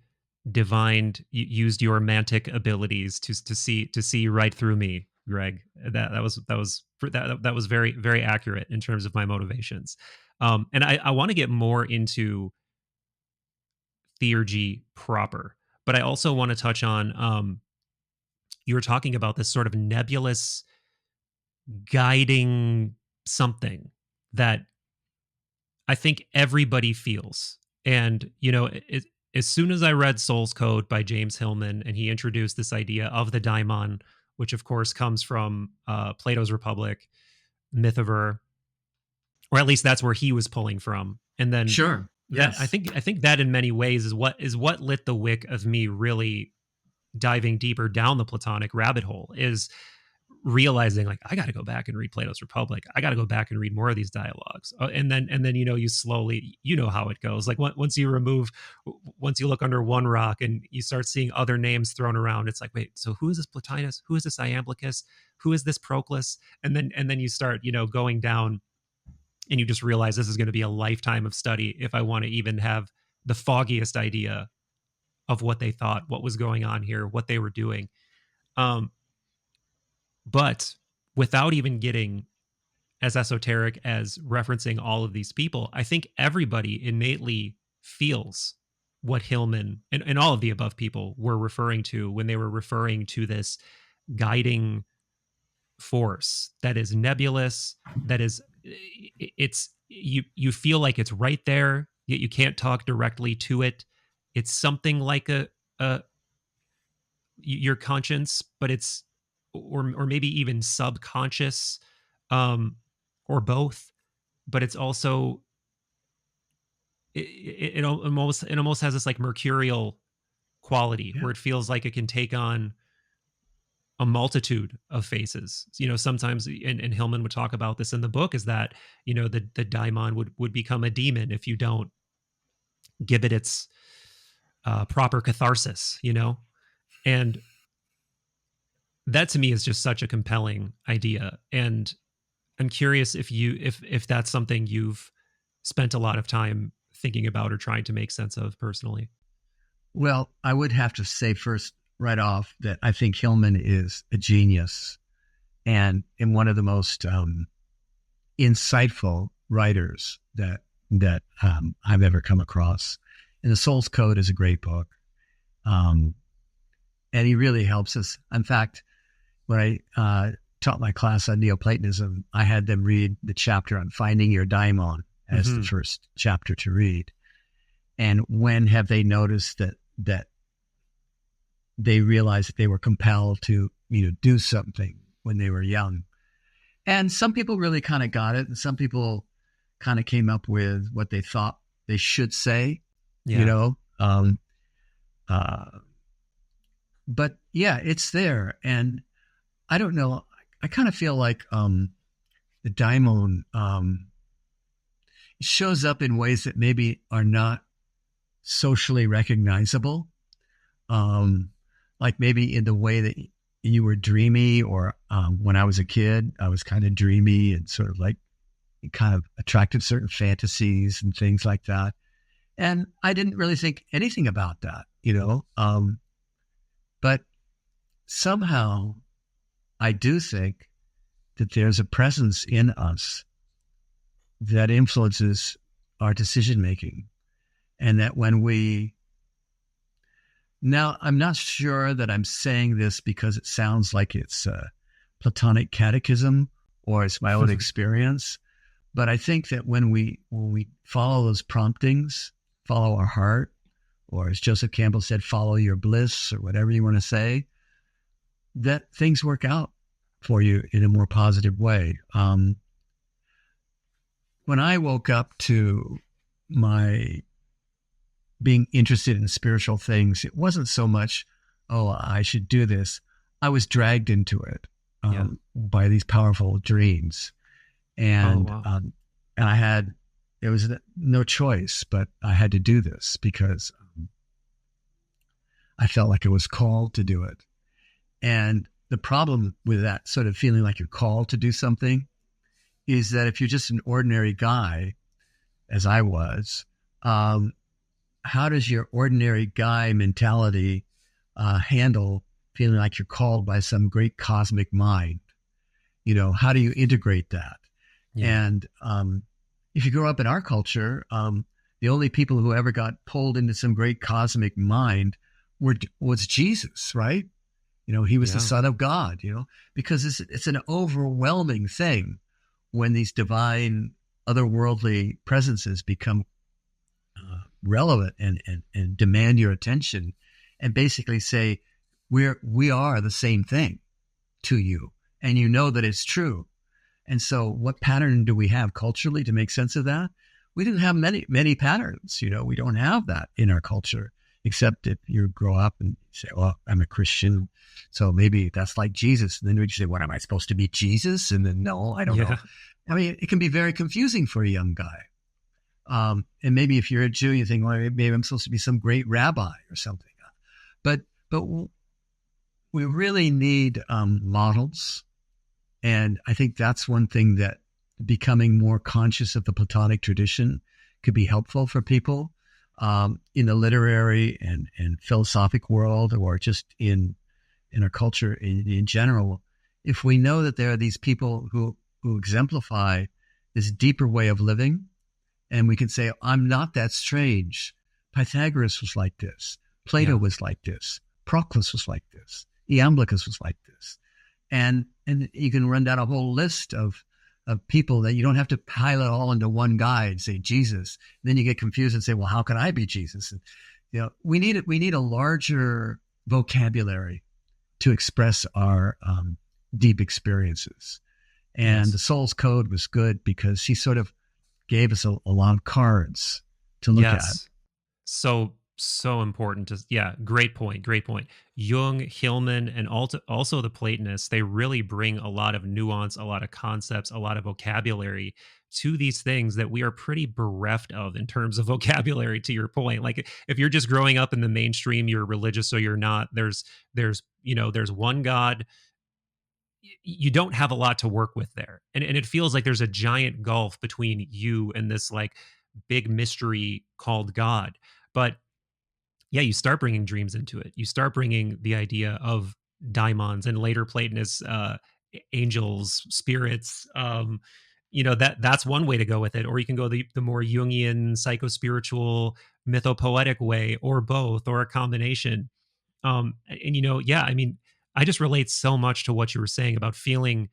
divined, used your mantic abilities to see right through me, Greg. That was very, very accurate in terms of my motivations. And I want to get more into theurgy proper, but I also want to touch on you were talking about this sort of nebulous guiding something that I think everybody feels. And, as soon as I read Soul's Code by James Hillman, and he introduced this idea of the daimon, which of course comes from Plato's Republic, Mythover, or at least that's where he was pulling from. And then sure, yes, I think that in many ways is what lit the wick of me really diving deeper down the Platonic rabbit hole, is realizing like, I got to go back and read Plato's Republic. I got to go back and read more of these dialogues. And then, you slowly, how it goes. Like once you look under one rock and you start seeing other names thrown around, it's like, wait, so who is this Plotinus? Who is this Iamblichus? Who is this Proclus? And then you start, going down, and you just realize this is going to be a lifetime of study if I want to even have the foggiest idea of what they thought, what was going on here, what they were doing. But without even getting as esoteric as referencing all of these people, I think everybody innately feels what Hillman and all of the above people were referring to when they were referring to this guiding force that is nebulous, that is, you feel like it's right there, yet you can't talk directly to it. It's something like your conscience, but it's, or maybe even subconscious, or both. But it's also it almost has this like mercurial quality, where it feels like it can take on a multitude of faces. Sometimes, and Hillman would talk about this in the book, is that the daimon would become a demon if you don't give it its proper catharsis. And that to me is just such a compelling idea. And I'm curious if that's something you've spent a lot of time thinking about or trying to make sense of personally. Well, I would have to say first right off that I think Hillman is a genius and one of the most insightful writers that I've ever come across. And The Soul's Code is a great book. And he really helps us. In fact, when I taught my class on Neoplatonism, I had them read the chapter on finding your daimon as the first chapter to read. And when have they noticed that they realized that they were compelled to, do something when they were young? And some people really kind of got it, and some people kind of came up with what they thought they should say, but yeah, it's there. And I don't know, I kind of feel like the daimon shows up in ways that maybe are not socially recognizable. Like maybe in the way that you were dreamy, or when I was a kid, I was kind of dreamy and sort of like kind of attracted certain fantasies and things like that. And I didn't really think anything about that, but somehow I do think that there's a presence in us that influences our decision-making. And that now I'm not sure that I'm saying this because it sounds like it's a Platonic catechism or it's my own experience, But I think that when we follow those promptings, follow our heart, or as Joseph Campbell said, follow your bliss, or whatever you want to say, that things work out for you in a more positive way. When I woke up to my being interested in spiritual things, it wasn't so much, oh, I should do this. I was dragged into it Yeah. by these powerful dreams. Oh, And wow. and there was no choice, but I had to do this because I felt like I was called to do it. And the problem with that sort of feeling like you're called to do something is that if you're just an ordinary guy, as I was, how does your ordinary guy mentality handle feeling like you're called by some great cosmic mind? How do you integrate that? Yeah. And if you grow up in our culture, the only people who ever got pulled into some great cosmic mind was Jesus, right? He was the Yeah. Son of God, because it's an overwhelming thing when these divine, otherworldly presences become relevant and demand your attention and basically say, we are the same thing to you. And you know that it's true. And so what pattern do we have culturally to make sense of that? We didn't have many patterns. We don't have that in our culture, except if you grow up and say, well, I'm a Christian, so maybe that's like Jesus. And then we say, what, am I supposed to be Jesus? And then, no, I don't know. Yeah. I mean, it can be very confusing for a young guy. And maybe if you're a Jew, you think, well, maybe I'm supposed to be some great rabbi or something. But we really need models. And I think that's one thing that becoming more conscious of the Platonic tradition could be helpful for people in the literary and philosophic world, or just in our culture in general. If we know that there are these people who exemplify this deeper way of living, and we can say, I'm not that strange. Pythagoras was like this. Plato Yeah. was like this. Proclus was like this. Iamblichus was like this. And you can run down a whole list of people that you don't have to pile it all into one guy and say Jesus. Then you get confused and say, well, how can I be Jesus? And, we need a larger vocabulary to express our deep experiences. And Yes. the Soul's Code was good because she sort of gave us a lot of cards to look at. Yes. So important to, yeah, great point. Great point. Jung, Hillman, and also the Platonists, they really bring a lot of nuance, a lot of concepts, a lot of vocabulary to these things that we are pretty bereft of in terms of vocabulary, to your point. Like if you're just growing up in the mainstream, you're religious or you're not, there's one God. You don't have a lot to work with there. And it feels like there's a giant gulf between you and this like big mystery called God. But yeah, you start bringing dreams into it. You start bringing the idea of daimons and later Platonists, angels, spirits. That's one way to go with it. Or you can go the more Jungian, psychospiritual, mythopoetic way, or both, or a combination. Yeah, I mean, I just relate so much to what you were saying about feeling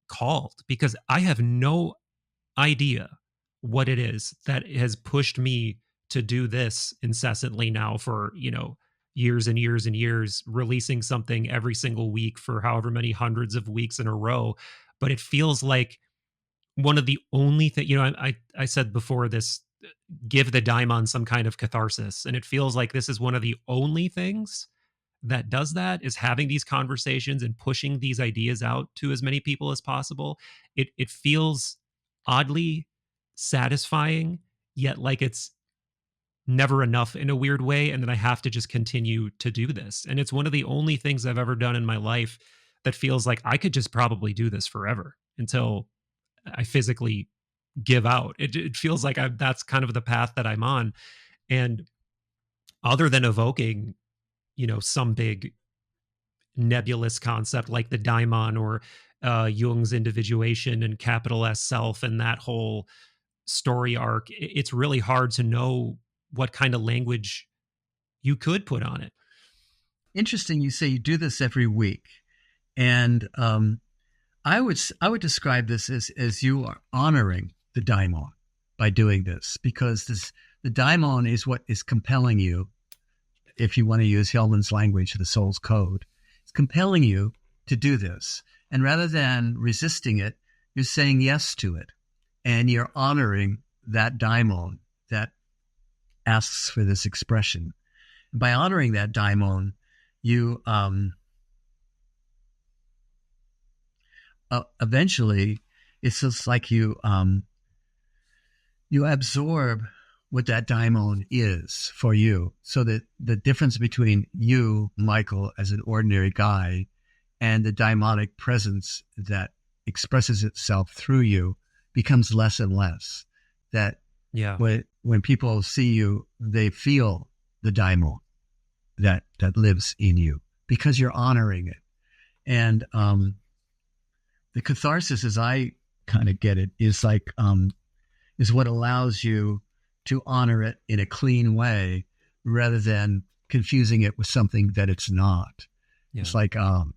called, because I have no idea what it is that has pushed me to do this incessantly now for, years and years and years, releasing something every single week for however many hundreds of weeks in a row. But it feels like one of the only thing, I said before this, give the daimon some kind of catharsis. And it feels like this is one of the only things that does that, is having these conversations and pushing these ideas out to as many people as possible. It feels oddly satisfying, yet like it's never enough in a weird way, and that I have to just continue to do this. And it's one of the only things I've ever done in my life that feels like I could just probably do this forever until I physically give out. It feels like that's kind of the path that I'm on. And other than evoking, some big nebulous concept like the daimon, or Jung's individuation and capital S self, and that whole story arc, it's really hard to know what kind of language you could put on it. Interesting. You say you do this every week, and I would describe this as you are honoring the daimon by doing this, because the daimon is what is compelling you, if you want to use Hellman's language, the soul's code. It's compelling you to do this. And rather than resisting it, you're saying yes to it. And you're honoring that daimon that asks for this expression. By honoring that daimon, you eventually, it's just like you absorb what that daimon is for you, so that the difference between you, Michael, as an ordinary guy, and the daimonic presence that expresses itself through you becomes less and less. That when people see you, they feel the daimon that lives in you, because you're honoring it. And the catharsis, as I kind of get it, is like is what allows you to honor it in a clean way, rather than confusing it with something that it's not. Yeah. It's like, I'm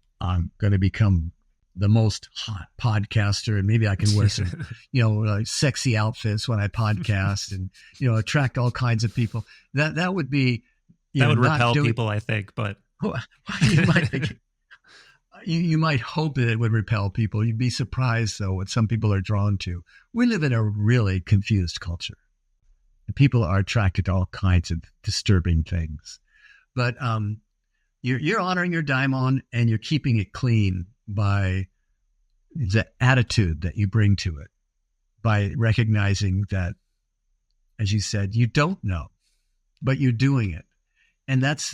going to become the most hot podcaster, and maybe I can wear some, like sexy outfits when I podcast, and, attract all kinds of people. That would be, that would repel people, I think, but you might hope that it would repel people. You'd be surprised, though, what some people are drawn to. We live in a really confused culture. People are attracted to all kinds of disturbing things. But you're honoring your daimon, and you're keeping it clean by the attitude that you bring to it, by recognizing that, as you said, you don't know, but you're doing it. And that's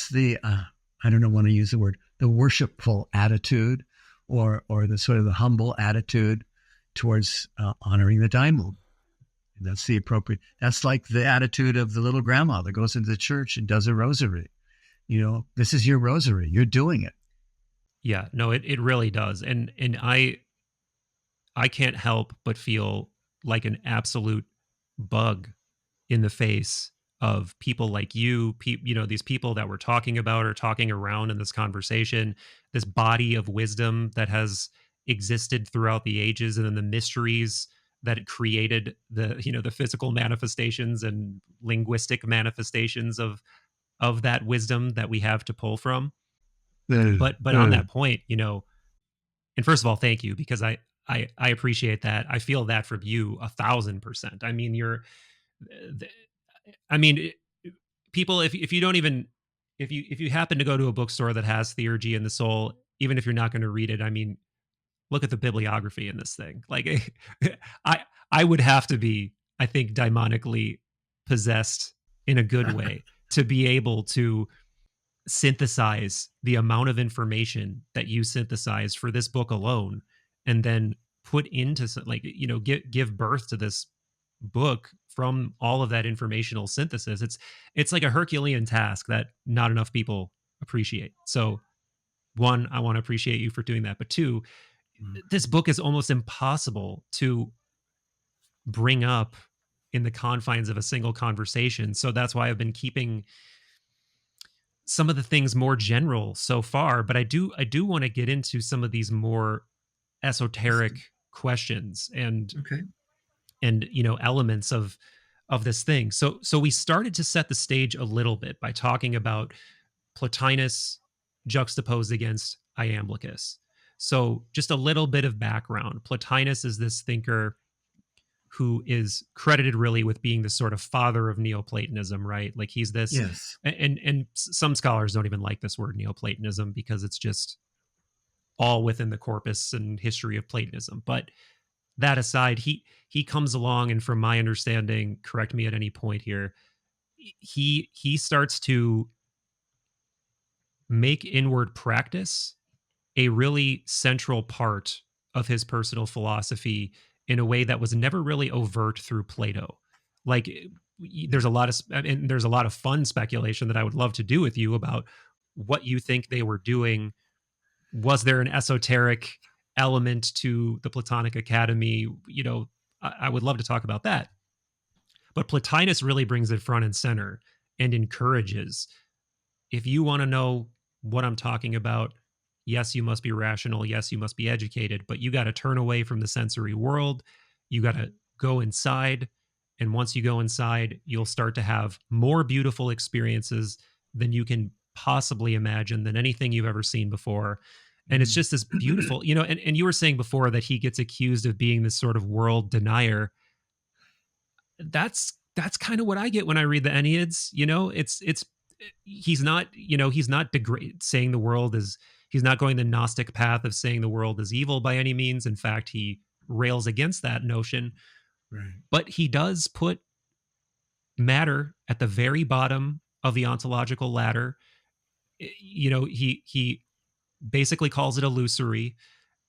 the, I don't know, want to use the word, the worshipful attitude, or the sort of the humble attitude towards honoring the daimon. And that's the appropriate, that's like the attitude of the little grandma that goes into the church and does a rosary. This is your rosary. You're doing it. Yeah, no, it really does. And I can't help but feel like an absolute bug in the face of people like you, these people that we're talking about or talking around in this conversation, this body of wisdom that has existed throughout the ages, and then the mysteries that it created, the physical manifestations and linguistic manifestations of that wisdom that we have to pull from. But on that point, and first of all, thank you, because I appreciate that. I feel that from you 1,000%. I mean, people, if you don't even, if you happen to go to a bookstore that has Theurgy and the Soul, even if you're not going to read it, I mean, look at the bibliography in this thing. Like, I would have to be, I think, daimonically possessed in a good way to be able to synthesize the amount of information that you synthesize for this book alone, and then put into, give birth to this book from all of that informational synthesis. It's like a Herculean task that not enough people appreciate. So, one, I want to appreciate you for doing that. But two, this book is almost impossible to bring up in the confines of a single conversation. So that's why I've been keeping some of the things more general so far. But I do want to get into some of these more esoteric questions and elements of this thing. So we started to set the stage a little bit by talking about Plotinus juxtaposed against Iamblichus. So just a little bit of background. Plotinus is this thinker who is credited really with being the sort of father of Neoplatonism, right? Like he's this, yes. And some scholars don't even like this word Neoplatonism because it's just all within the corpus and history of Platonism. But that aside, he comes along, and from my understanding, correct me at any point here, he starts to make inward practice a really central part of his personal philosophy in a way that was never really overt through Plato. Like there's a lot of fun speculation that I would love to do with you about what you think they were doing. Was there an esoteric element to the Platonic Academy? I would love to talk about that. But Plotinus really brings it front and center and encourages, if you want to know what I'm talking about, yes, you must be rational. Yes, you must be educated, but you got to turn away from the sensory world. You got to go inside. And once you go inside, you'll start to have more beautiful experiences than you can possibly imagine, than anything you've ever seen before. And it's just this beautiful, and you were saying before that he gets accused of being this sort of world denier. That's kind of what I get when I read the Enneads. It's he's not, saying the world is, he's not going the Gnostic path of saying the world is evil by any means. In fact, he rails against that notion. Right. But he does put matter at the very bottom of the ontological ladder. He basically calls it illusory.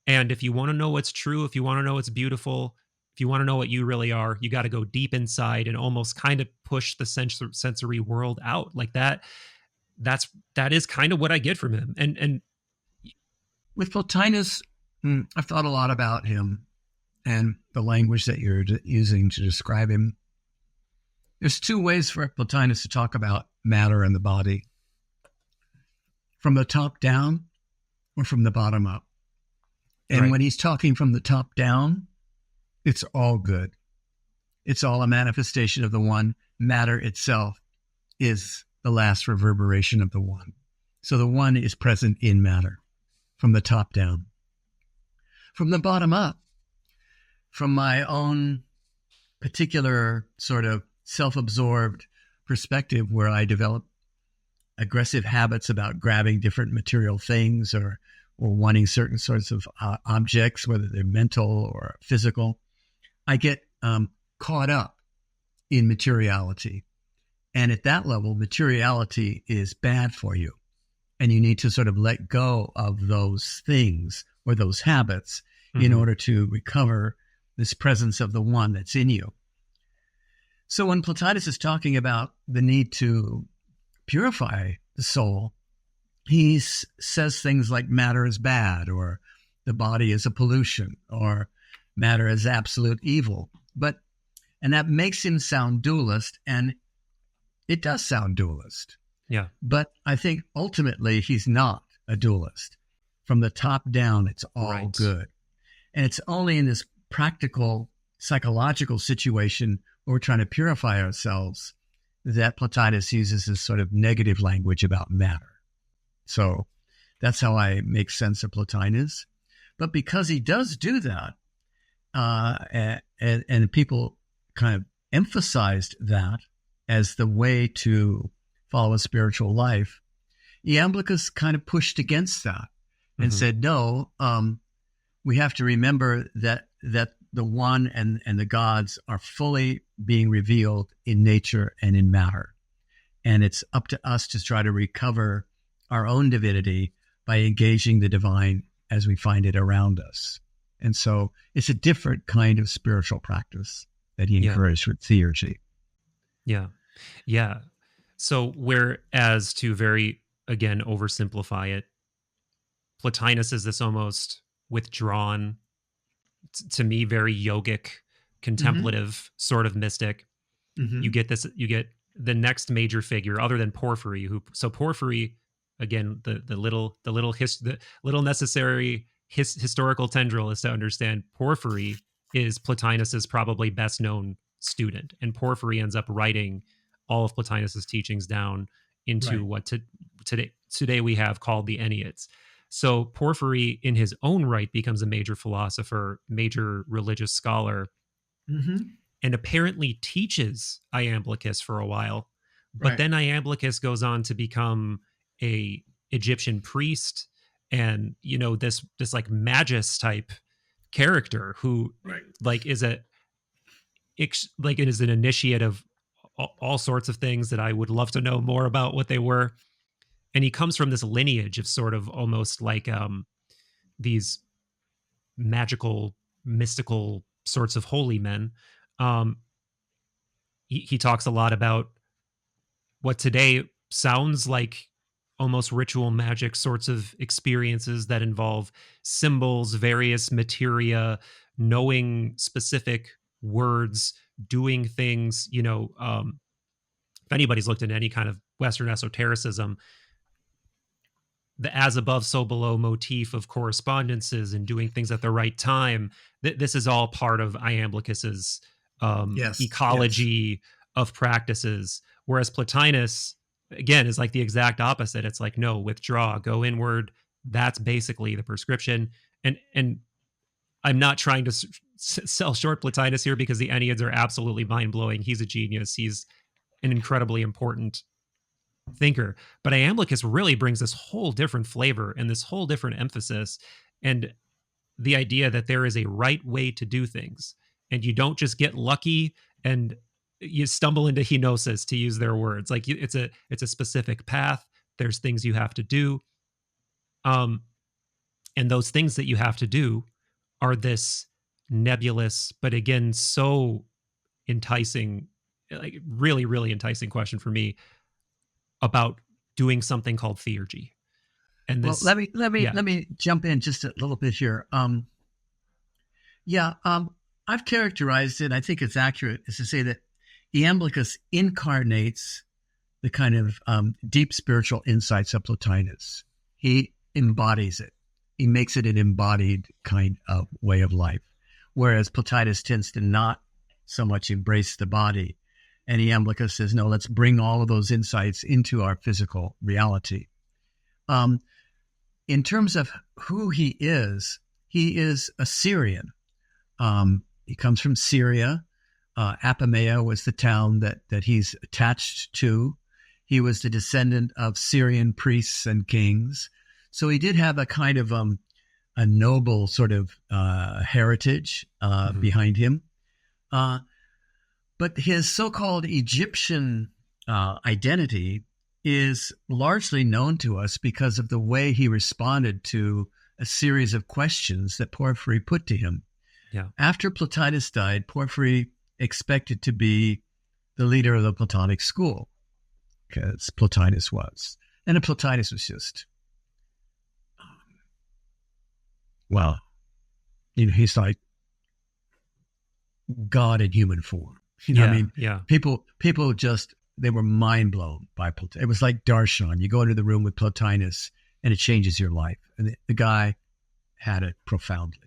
And if you want to know what's true, if you want to know what's beautiful, if you want to know what you really are, you got to go deep inside and almost kind of push the sensory world out like that. That is kind of what I get from him. And with Plotinus, I've thought a lot about him and the language that you're using to describe him. There's two ways for Plotinus to talk about matter and the body: from the top down or from the bottom up. And right. When he's talking from the top down, it's all good. It's all a manifestation of the one. Matter itself is the last reverberation of the one. So the one is present in matter from the top down. From the bottom up, from my own particular sort of self-absorbed perspective, where I develop aggressive habits about grabbing different material things or wanting certain sorts of objects, whether they're mental or physical, I get caught up in materiality. And at that level, materiality is bad for you. And you need to sort of let go of those things or those habits in order to recover this presence of the one that's in you. So when Plotinus is talking about the need to purify the soul, he says things like matter is bad, or the body is a pollution, or matter is absolute evil. And that makes him sound dualist, and it does sound dualist. Yeah. But I think ultimately he's not a dualist. From the top down, it's all right. good. And it's only in this practical, psychological situation where we're trying to purify ourselves that Plotinus uses this sort of negative language about matter. So that's how I make sense of Plotinus. But because he does do that, and people kind of emphasized that as the way to follow a spiritual life, Iamblichus kind of pushed against that and said, no, we have to remember that the one and the gods are fully being revealed in nature and in matter. And it's up to us to try to recover our own divinity by engaging the divine as we find it around us. And so it's a different kind of spiritual practice that he encouraged with theurgy. Yeah. Yeah. So whereas, to very, again, oversimplify it, Plotinus is this almost withdrawn, to me, very yogic, contemplative sort of mystic. You get the next major figure other than Porphyry, so Porphyry, again, the little necessary historical tendril is to understand Porphyry is Plotinus's probably best known student, and Porphyry ends up writing all of Plotinus's teachings down into what today we have called the Enneads. So Porphyry in his own right becomes a major philosopher, major religious scholar, and apparently teaches Iamblichus for a while. But then Iamblichus goes on to become a Egyptian priest and, this like magus type character who is an initiate of all sorts of things that I would love to know more about what they were. And he comes from this lineage of sort of almost like these magical, mystical sorts of holy men. He talks a lot about what today sounds like almost ritual magic sorts of experiences that involve symbols, various materia, knowing specific words, doing things. If anybody's looked into any kind of Western esotericism, the as above, so below motif of correspondences and doing things at the right time, this is all part of Iamblichus's Yes. ecology of practices. Whereas Plotinus, again, is like the exact opposite. It's like, no, withdraw, go inward. That's basically the prescription. And I'm not trying to sell short Plotinus here, because the Enneads are absolutely mind blowing. He's a genius. He's an incredibly important thinker. But Iamblichus really brings this whole different flavor and this whole different emphasis, and the idea that there is a right way to do things, and you don't just get lucky and you stumble into henosis, to use their words. Like, it's a specific path. There's things you have to do, and those things that you have to do are this nebulous, but again, so enticing, like really, really enticing question for me about doing something called theurgy. And this, well, let yeah. me jump in just a little bit here. I've characterized it, I think it's accurate, is to say that Iamblichus incarnates the kind of deep spiritual insights of Plotinus. He embodies it. He makes it an embodied kind of way of life, whereas Plotinus tends to not so much embrace the body. And Iamblichus says, no, let's bring all of those insights into our physical reality. In terms of who he is a Syrian. He comes from Syria. Apamea was the town that he's attached to. He was the descendant of Syrian priests and kings. So he did have a kind of a noble sort of heritage behind him. But his so-called Egyptian identity is largely known to us because of the way he responded to a series of questions that Porphyry put to him. Yeah. After Plotinus died, Porphyry expected to be the leader of the Platonic school, because Plotinus was. And Plotinus was just, he's like God in human form. People just, they were mind blown by Plotinus. It was like darshan. You go into the room with Plotinus and it changes your life. And the guy had it profoundly.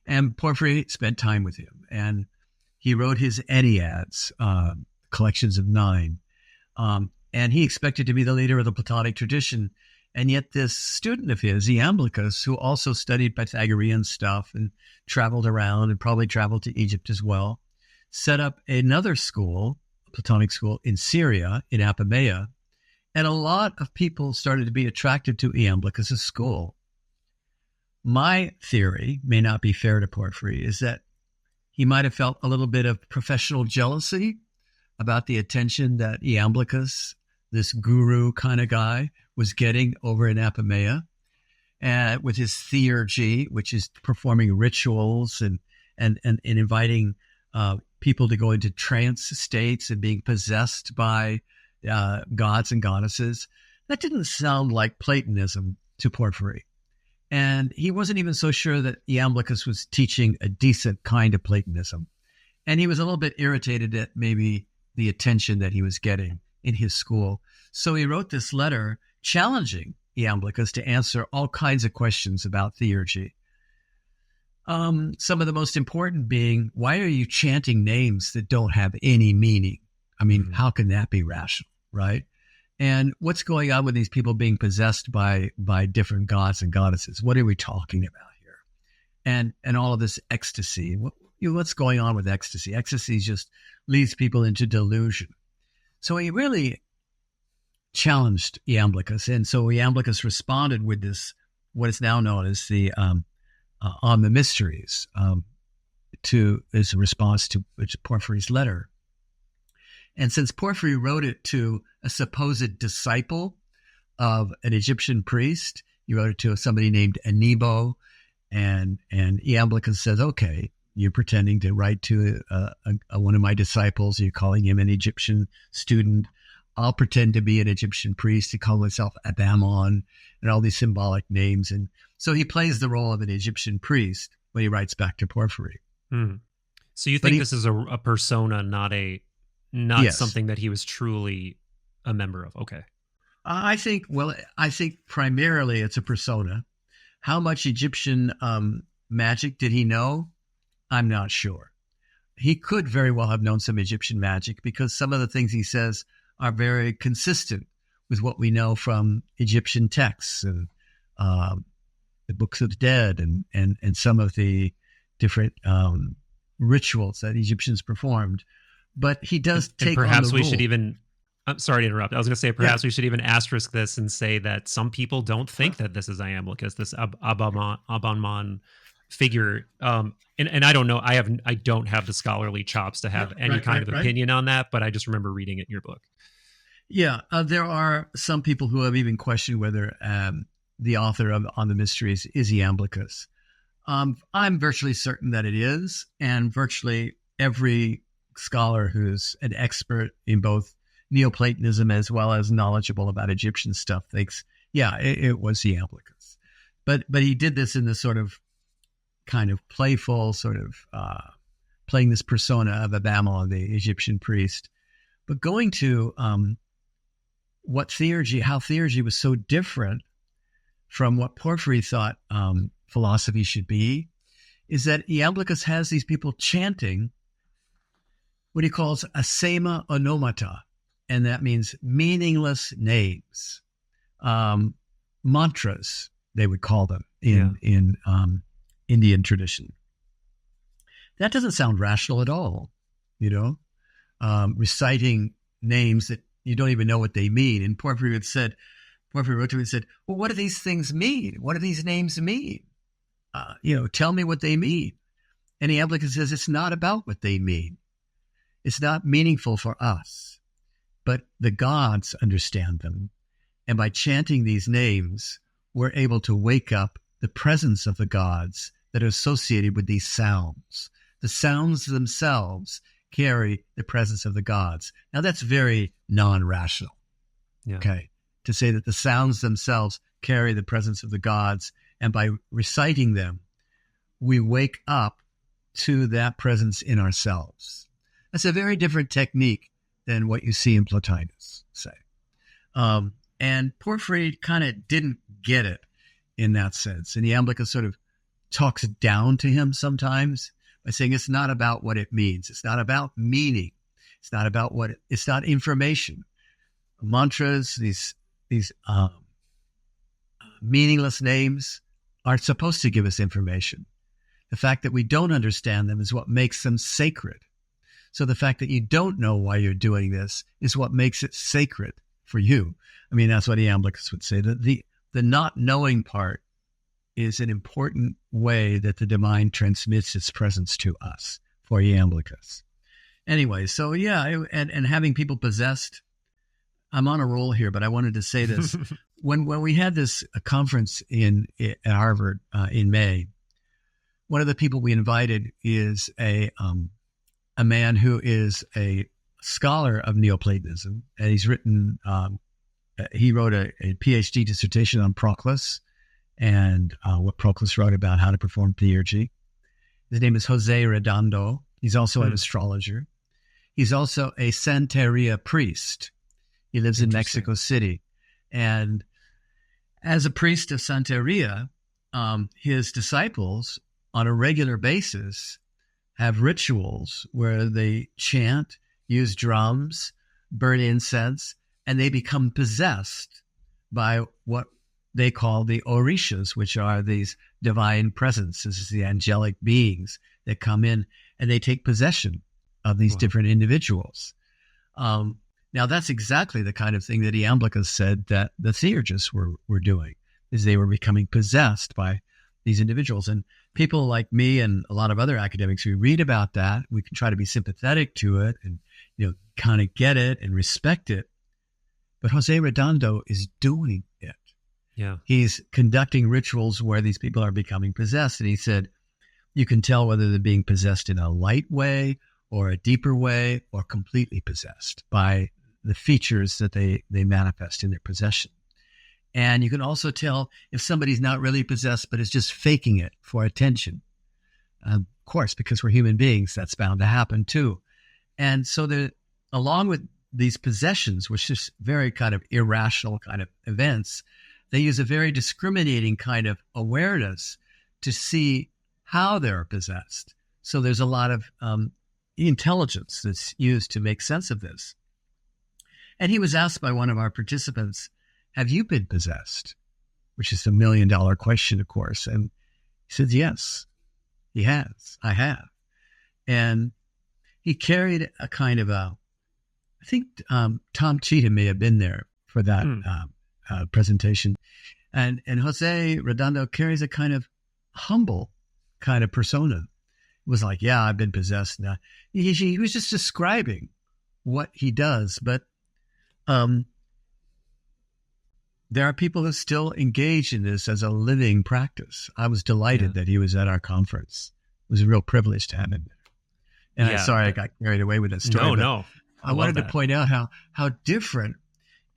And Porphyry spent time with him, and he wrote his Enneads, collections of 9. And he expected to be the leader of the Platonic tradition. And yet this student of his, Iamblichus, who also studied Pythagorean stuff and traveled around and probably traveled to Egypt as well, set up another school, a Platonic school in Syria, in Apamea. And a lot of people started to be attracted to Iamblichus' school. My theory, may not be fair to Porphyry, is that he might have felt a little bit of professional jealousy about the attention that Iamblichus, this guru kind of guy, was getting over in Apamea, with his theurgy, which is performing rituals and inviting people to go into trance states and being possessed by gods and goddesses. That didn't sound like Platonism to Porphyry. And he wasn't even so sure that Iamblichus was teaching a decent kind of Platonism. And he was a little bit irritated at maybe the attention that he was getting in his school. So he wrote this letter challenging Iamblichus to answer all kinds of questions about theurgy. Some of the most important being, why are you chanting names that don't have any meaning? I mean, how can that be rational, right? And what's going on with these people being possessed by different gods and goddesses? What are we talking about here? And all of this ecstasy. What's going on with ecstasy? Ecstasy just leads people into delusion. So he really challenged Iamblichus. And so Iamblichus responded with this, what is now known as the On the Mysteries, as a response to Porphyry's letter. And since Porphyry wrote it to a supposed disciple of an Egyptian priest, he wrote it to somebody named Anebo, and Iamblichus says, okay, you're pretending to write to one of my disciples. You're calling him an Egyptian student. I'll pretend to be an Egyptian priest to call myself Daimon, and all these symbolic names. And so he plays the role of an Egyptian priest when he writes back to Porphyry. So you think this is a persona, not yes. something that he was truly a member of? Okay. I think primarily it's a persona. How much Egyptian magic did he know? I'm not sure. he could very well have known some Egyptian magic, because some of the things he says are very consistent with what we know from Egyptian texts and the books of the dead and some of the different rituals that Egyptians performed. But he does take on the perhaps we rule. should even, I'm sorry to interrupt. I was going to say, perhaps we should even asterisk this and say that some people don't think that this is Iamblichus, this Abanman figure. And I don't know. I don't have the scholarly chops to have any kind of opinion on that, but I just remember reading it in your book. Yeah, there are some people who have even questioned whether the author of On the Mysteries is Iamblichus. I'm virtually certain that it is, and virtually every scholar who's an expert in both Neoplatonism as well as knowledgeable about Egyptian stuff thinks, yeah, it was Iamblichus. But he did this in this sort of kind of playful sort of playing this persona of Abamal, the Egyptian priest. But going to how Theurgy was so different from what Porphyry thought philosophy should be, is that Iamblichus has these people chanting what he calls asema onomata, and that means meaningless names, mantras, they would call them in Indian tradition. That doesn't sound rational at all, reciting names that you don't even know what they mean. And Porphyry wrote to him and said, well, what do these things mean? What do these names mean? Tell me what they mean. And Iamblichus says, it's not about what they mean. It's not meaningful for us, but the gods understand them. And by chanting these names, we're able to wake up the presence of the gods that are associated with these sounds. The sounds themselves carry the presence of the gods. Now, that's very non-rational, okay, to say that the sounds themselves carry the presence of the gods, and by reciting them, we wake up to that presence in ourselves. That's a very different technique than what you see in Plotinus, say. And Porphyry kind of didn't get it in that sense. And Iamblichus sort of talks down to him sometimes by saying it's not about what it means. It's not about meaning. It's not about it's not information. Mantras, these meaningless names aren't supposed to give us information. The fact that we don't understand them is what makes them sacred. So the fact that you don't know why you're doing this is what makes it sacred for you. I mean, that's what Iamblichus would say. The not knowing part is an important way that the divine transmits its presence to us for Iamblichus. Anyway, so and having people possessed, I'm on a roll here, but I wanted to say this. When we had this conference at Harvard in May, one of the people we invited is a man who is a scholar of Neoplatonism, and he's written. He wrote a PhD dissertation on Proclus and what Proclus wrote about how to perform theurgy. His name is Jose Redondo. He's also an astrologer. He's also a Santeria priest. He lives in Mexico City. And as a priest of Santeria, his disciples on a regular basis have rituals where they chant, use drums, burn incense, and they become possessed by what they call the orishas, which are these divine presences, the angelic beings that come in and they take possession of these different individuals. Now, that's exactly the kind of thing that Iamblichus said that the theurgists were doing, is they were becoming possessed by these individuals. And people like me and a lot of other academics who read about that, we can try to be sympathetic to it and, kind of get it and respect it. But Jose Redondo is doing it. Yeah. He's conducting rituals where these people are becoming possessed. And he said, you can tell whether they're being possessed in a light way or a deeper way or completely possessed by the features that they manifest in their possession. And you can also tell if somebody's not really possessed, but is just faking it for attention. Of course, because we're human beings, that's bound to happen too. And so along with these possessions, which is very kind of irrational kind of events, they use a very discriminating kind of awareness to see how they're possessed. So there's a lot of intelligence that's used to make sense of this. And he was asked by one of our participants, have you been possessed? Which is $1 million question, of course. And he said, yes, he has. I have. And he carried a kind of I think Tom Cheetham may have been there for that presentation. And Jose Redondo carries a kind of humble kind of persona. It was like, yeah, I've been possessed. Now, he was just describing what he does. But there are people who still engage in this as a living practice. I was delighted that he was at our conference. It was a real privilege to have him there. And I'm sorry I got carried away with that story. No. I wanted to point out how different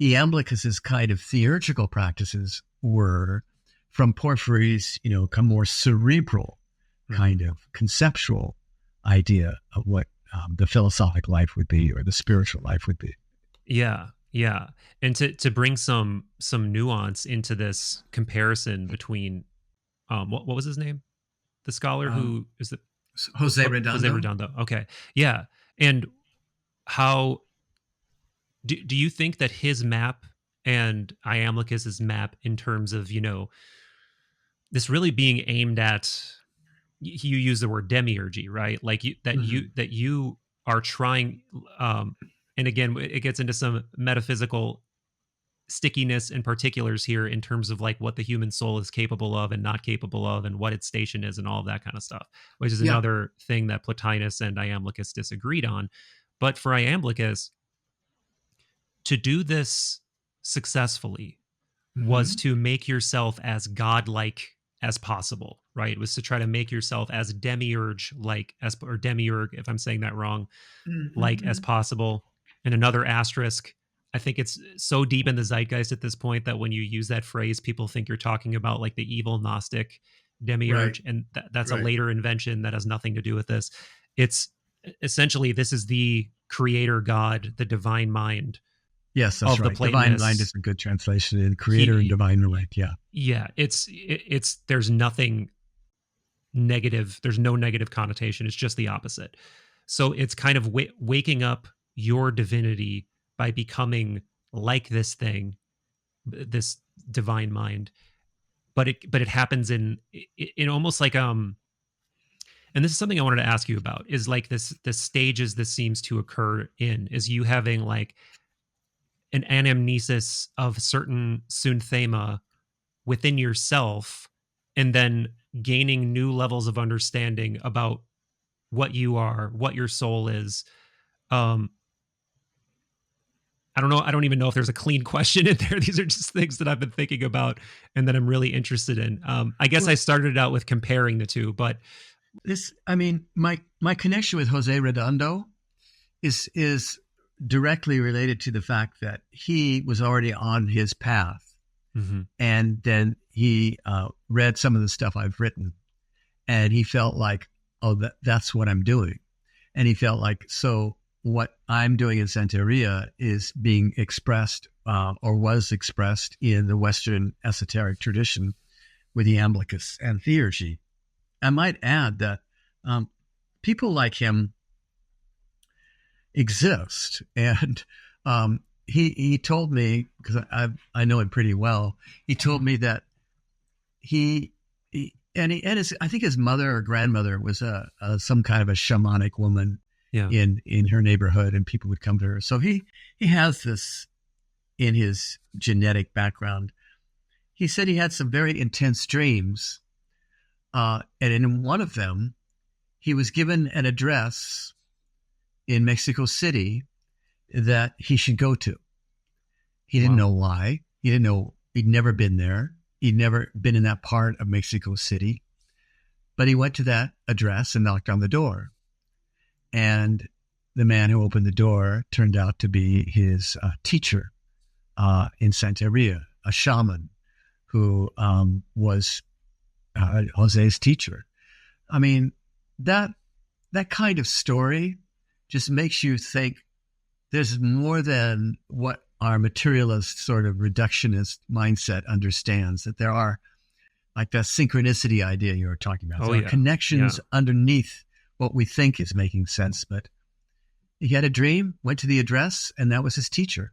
Iamblichus's kind of theurgical practices were from Porphyry's, kind of more cerebral kind of conceptual idea of what the philosophic life would be or the spiritual life would be. Yeah. And to bring some nuance into this comparison between, what was his name? The scholar who is the Jose Redondo. Jose Redondo. Okay. Yeah. And how do you think that his map and Iamblichus's map in terms of, this really being aimed at, you use the word demiurgy, right? Like you are trying, and again, it gets into some metaphysical stickiness and particulars here in terms of like what the human soul is capable of and not capable of and what its station is and all of that kind of stuff, which is another thing that Plotinus and Iamblichus disagreed on. But for Iamblichus, to do this successfully was to make yourself as godlike as possible, right? It was to try to make yourself as demiurge-like, or demiurge, if I'm saying that wrong, like as possible. And another asterisk, I think it's so deep in the zeitgeist at this point that when you use that phrase, people think you're talking about like the evil Gnostic demiurge, and that's a later invention that has nothing to do with this. It's essentially, this is the creator God, the divine mind. Yes, that's right. Divine mind is a good translation. And creator and divine mind. Yeah. It's there's nothing negative. There's no negative connotation. It's just the opposite. So it's kind of waking up your divinity by becoming like this thing, this divine mind. But it happens in almost like and this is something I wanted to ask you about, is like the stages this seems to occur in, is you having like an anamnesis of certain sunthema within yourself, and then gaining new levels of understanding about what you are, what your soul is. I don't know. I don't even know if there's a clean question in there. These are just things that I've been thinking about and that I'm really interested in. I guess I started out with comparing the two, but my connection with Jose Redondo is directly related to the fact that he was already on his path. And then he read some of the stuff I've written, and he felt like, oh, that's what I'm doing. And he felt like, so what I'm doing in Santeria is being expressed or was expressed in the Western esoteric tradition with Iamblichus and Theurgy. I might add that people like him exist. And he told me, because I know him pretty well, he told me that I think his mother or grandmother was some kind of a shamanic woman in her neighborhood, and people would come to her. So he has this in his genetic background. He said he had some very intense dreams, and in one of them, he was given an address in Mexico City that he should go to. He didn't know why. He didn't know. He'd never been there. He'd never been in that part of Mexico City. But he went to that address and knocked on the door. And the man who opened the door turned out to be his teacher in Santeria, a shaman who was Jose's teacher. I mean, that kind of story just makes you think there's more than what our materialist sort of reductionist mindset understands, that there are, like that synchronicity idea you were talking about. There are connections underneath what we think is making sense. But he had a dream, went to the address, and that was his teacher.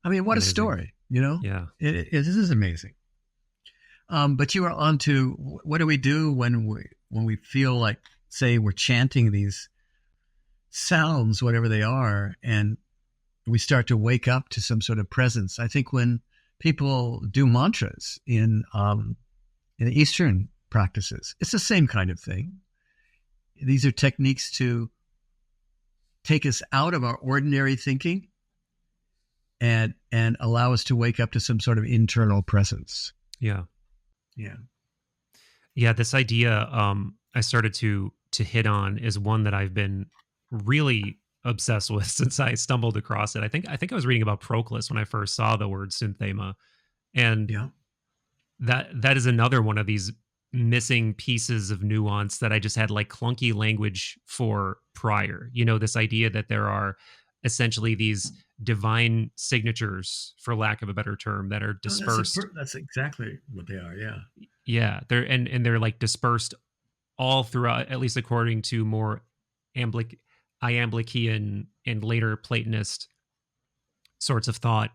I mean, what a Amazing. story, you know? Yeah. This is amazing. But you are on to what do we do when we feel like, say, we're chanting these sounds, whatever they are, and we start to wake up to some sort of presence. I think when people do mantras in the Eastern practices, it's the same kind of thing. These are techniques to take us out of our ordinary thinking and allow us to wake up to some sort of internal presence. Yeah. Yeah. Yeah. This idea I started to hit on is one that I've been really obsessed with since I stumbled across it. I think I was reading about Proclus when I first saw the word synthema, and Yeah. that is another one of these missing pieces of nuance that I just had like clunky language for prior. You know, this idea that there are essentially these divine signatures, for lack of a better term, that are dispersed. That's exactly what they are. Yeah. Yeah, they're and they're like dispersed all throughout, at least according to more Iamblichian and later Platonist sorts of thought,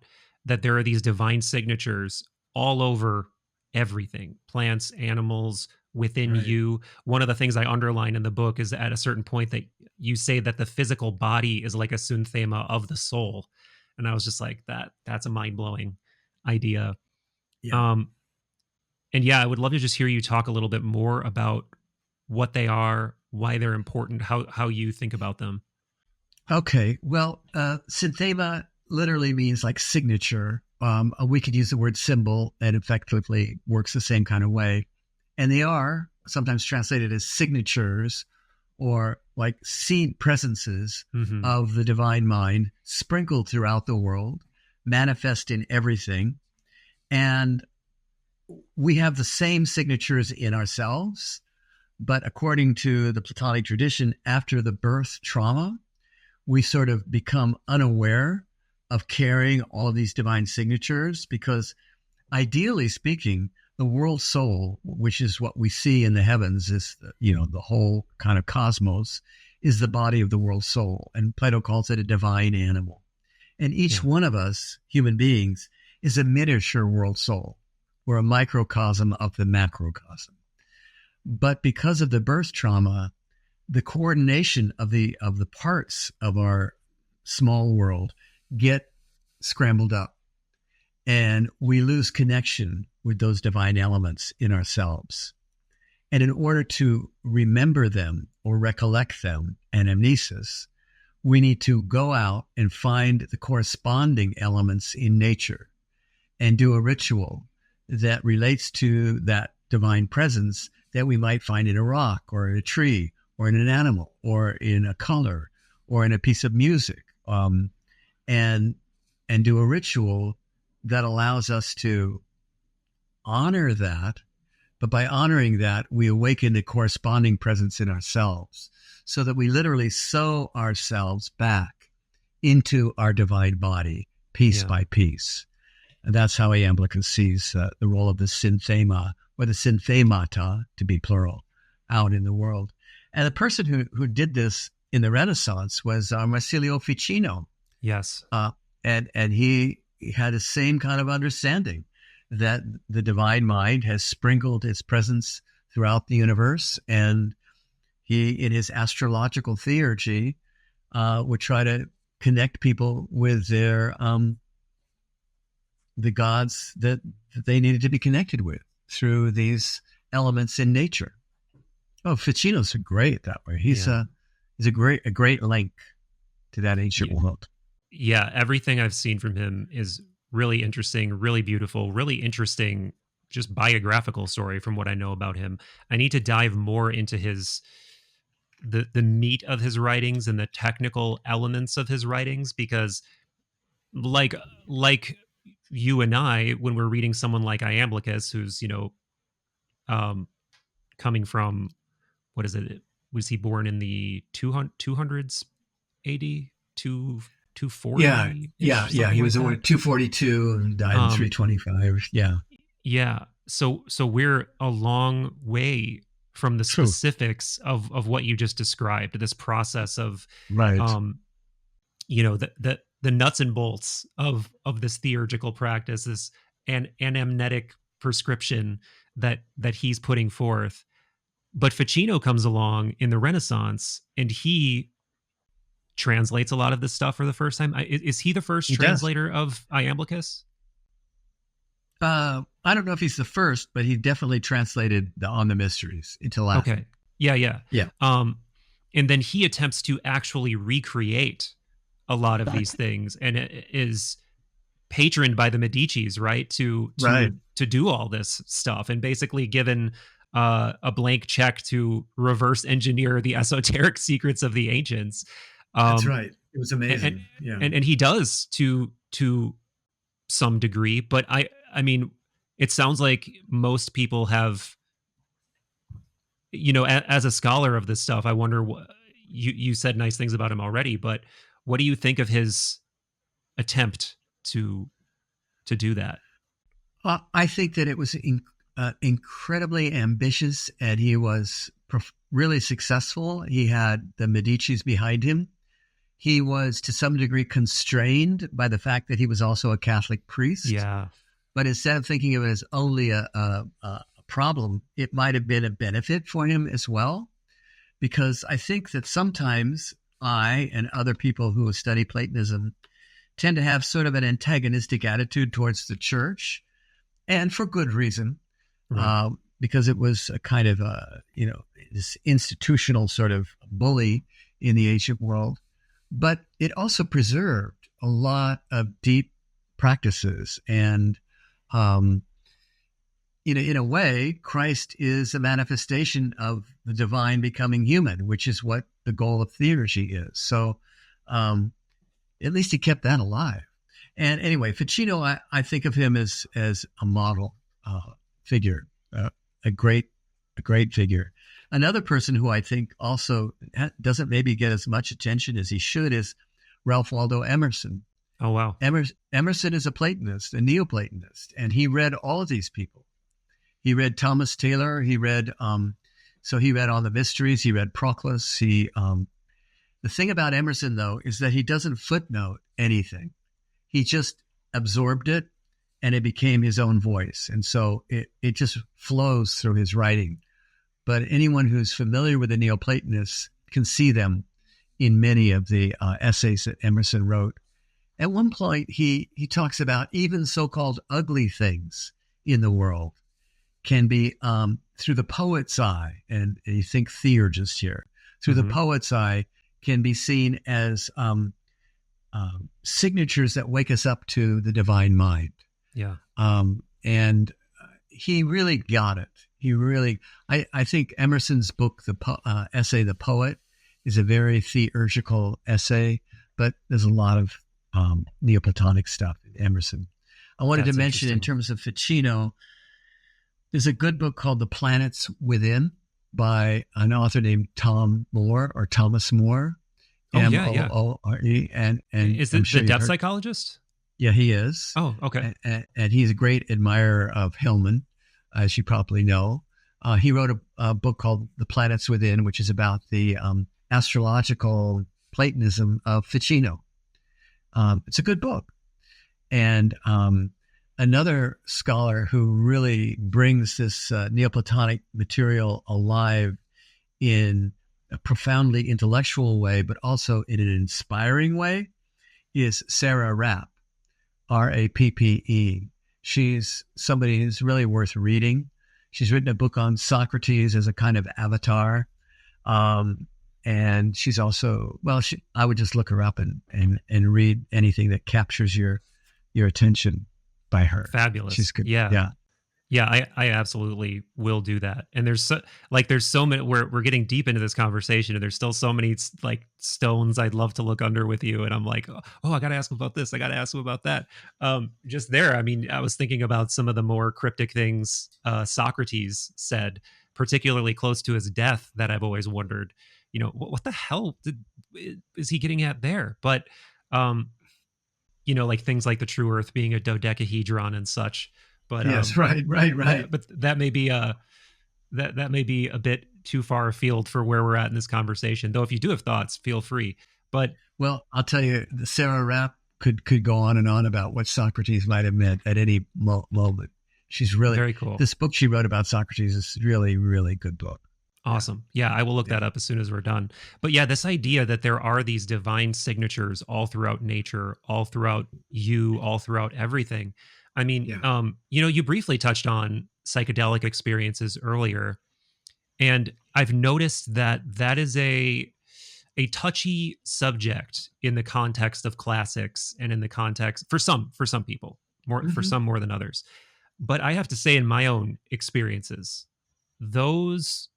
that there are these divine signatures all over everything, plants, animals, within Right. you. One of the things I underline in the book is at a certain point that you say that the physical body is like a sunthema of the soul. And I was just like, that's a mind-blowing idea. Yeah. Um, and yeah, I would love to just hear you talk a little bit more about what they are, why they're important, how you think about them. Okay. Well, synthema literally means like signature. We could use the word symbol and effectively works the same kind of way. And they are sometimes translated as signatures or like seen presences Mm-hmm. of the divine mind sprinkled throughout the world, manifest in everything. And we have the same signatures in ourselves, but according to the Platonic tradition, after the birth trauma, we sort of become unaware of carrying all of these divine signatures because ideally speaking, the world soul, which is what we see in the heavens, is, the whole kind of cosmos, is the body of the world soul. And Plato calls it a divine animal. And each one of us, human beings, is a miniature world soul. We're a microcosm of the macrocosm. But because of the birth trauma, the coordination of the parts of our small world get scrambled up, and we lose connection with those divine elements in ourselves. And in order to remember them or recollect them, anamnesis, we need to go out and find the corresponding elements in nature and do a ritual that relates to that divine presence that we might find in a rock or in a tree or in an animal or in a color or in a piece of music, and do a ritual that allows us to honor that. But by honoring that, we awaken the corresponding presence in ourselves so that we literally sew ourselves back into our divine body, piece by piece. And that's how Iamblichus sees the role of the synthema, or the synthemata, to be plural, out in the world. And the person who did this in the Renaissance was Marsilio Ficino. Yes. And he had the same kind of understanding that the divine mind has sprinkled its presence throughout the universe. And he, in his astrological theurgy, would try to connect people with their the gods that they needed to be connected with through these elements in nature. Oh, Ficino's great that way. He's a great link to that ancient world. Yeah, everything I've seen from him is really interesting, really beautiful, really interesting, just biographical story from what I know about him. I need to dive more into the meat of his writings and the technical elements of his writings, because like you and I, when we're reading someone like Iamblichus, who's, coming from, what is it? Was he born in the 200s AD? 240? Yeah. He was like 242 and died in 325. Yeah. Yeah. So we're a long way from the True. specifics of what you just described, this process of, Right. the nuts and bolts of this theurgical practice, this anamnetic prescription that he's putting forth. But Ficino comes along in the Renaissance, and he translates a lot of this stuff for the first time. Is he the first He does. translator of Iamblichus? I don't know if he's the first, but he definitely translated the On the Mysteries into Latin. Okay. Yeah. Yeah. And then he attempts to actually recreate a lot of these things, and it is patroned by the Medicis, right? Right. To do all this stuff, and basically given a blank check to reverse engineer the esoteric secrets of the ancients. That's right. It was amazing. And he does to some degree, but I mean, it sounds like most people have, as a scholar of this stuff, I wonder what you said nice things about him already, but what do you think of his attempt to do that? I think that it was incredibly ambitious, and he was really successful. He had the Medicis behind him. He was, to some degree, constrained by the fact that he was also a Catholic priest. Yeah. But instead of thinking of it as only a problem, it might have been a benefit for him as well. Because I think that sometimes I and other people who study Platonism tend to have sort of an antagonistic attitude towards the church, and for good reason, Right. because it was a kind of this institutional sort of bully in the ancient world. But it also preserved a lot of deep practices. And, in a way, Christ is a manifestation of the divine becoming human, which is what the goal of theurgy is. So at least he kept that alive. And anyway, Ficino, I think of him as a model figure, a great figure. Another person who I think also doesn't maybe get as much attention as he should is Ralph Waldo Emerson. Oh, wow. Emerson is a Platonist, a Neoplatonist, and he read all of these people. He read Thomas Taylor. He read, he read On the Mysteries. He read Proclus. The thing about Emerson, though, is that he doesn't footnote anything. He just absorbed it, and it became his own voice. And so it just flows through his writing. But anyone who's familiar with the Neoplatonists can see them in many of the essays that Emerson wrote. At one point, he talks about even so-called ugly things in the world can be, through the poet's eye, and you think theurgist here, through the poet's eye, can be seen as signatures that wake us up to the divine mind. Yeah. And he really got it. He really, I think Emerson's book, essay, The Poet, is a very theurgical essay, but there's a lot of Neoplatonic stuff in Emerson. I wanted to mention, in terms of Ficino, there's a good book called The Planets Within by an author named Thomas More. Oh, M-O-O-R-E. And is it the depth psychologist? Yeah, he is. Oh, okay. And he's a great admirer of Hillman, as you probably know. He wrote a book called The Planets Within, which is about the astrological Platonism of Ficino. It's a good book. And another scholar who really brings this Neoplatonic material alive in a profoundly intellectual way, but also in an inspiring way, is Sarah Rappe, R-A-P-P-E. She's somebody who's really worth reading. She's written a book on Socrates as a kind of avatar. And she's also, I would just look her up and read anything that captures your attention by her. Fabulous. She's good. Yeah, I absolutely will do that. And there's so many, we're getting deep into this conversation, and there's still so many like stones I'd love to look under with you. And I'm like, oh, I got to ask him about this. I got to ask him about that. Just there. I mean, I was thinking about some of the more cryptic things Socrates said, particularly close to his death, that I've always wondered, what the hell is he getting at there? But, like things like the true earth being a dodecahedron and such. But yes, right. But that may be that may be a bit too far afield for where we're at in this conversation. Though if you do have thoughts, feel free. But Well, I'll tell you, Sarah Rapp could go on and on about what Socrates might have meant at any moment. She's really very cool. This book she wrote about Socrates is really, really good book. Awesome. Yeah, I will look that up as soon as we're done. But yeah, this idea that there are these divine signatures all throughout nature, all throughout you, all throughout everything. I mean, you briefly touched on psychedelic experiences earlier, and I've noticed that that is a touchy subject in the context of classics and in the context for some people, more for some more than others. But I have to say, in my own experiences, those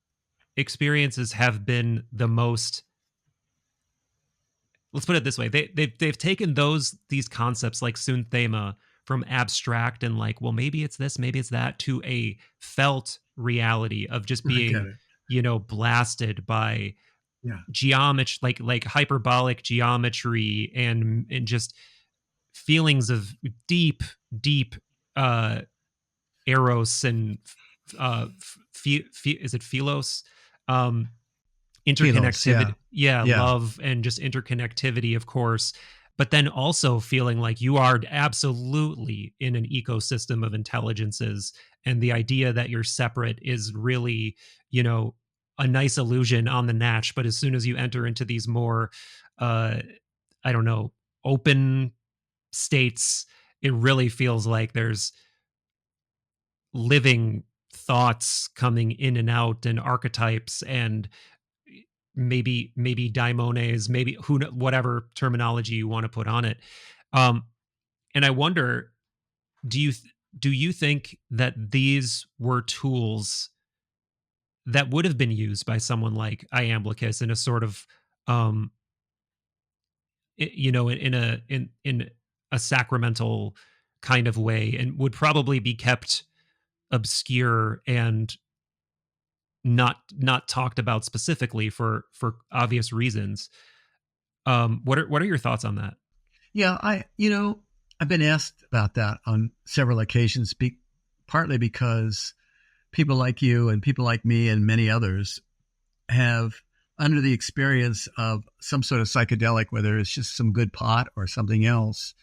experiences have been the most, let's put it this way, they've taken these concepts like sunthema from abstract and like, well, maybe it's this, maybe it's that, to a felt reality of just being blasted by geometry, like hyperbolic geometry and just feelings of deep eros and is it philos, interconnectivity, love and just interconnectivity, of course, but then also feeling like you are absolutely in an ecosystem of intelligences, and the idea that you're separate is really, a nice illusion on the natch. But as soon as you enter into these more open states, it really feels like there's living thoughts coming in and out, and archetypes, and maybe daimones, maybe whatever terminology you want to put on it. And I wonder, do you think that these were tools that would have been used by someone like Iamblichus in a sort of in a sacramental kind of way, and would probably be kept obscure and not talked about specifically for obvious reasons? What are your thoughts on that? Yeah, I've been asked about that on several occasions, partly because people like you and people like me and many others have, under the experience of some sort of psychedelic, whether it's just some good pot or something else,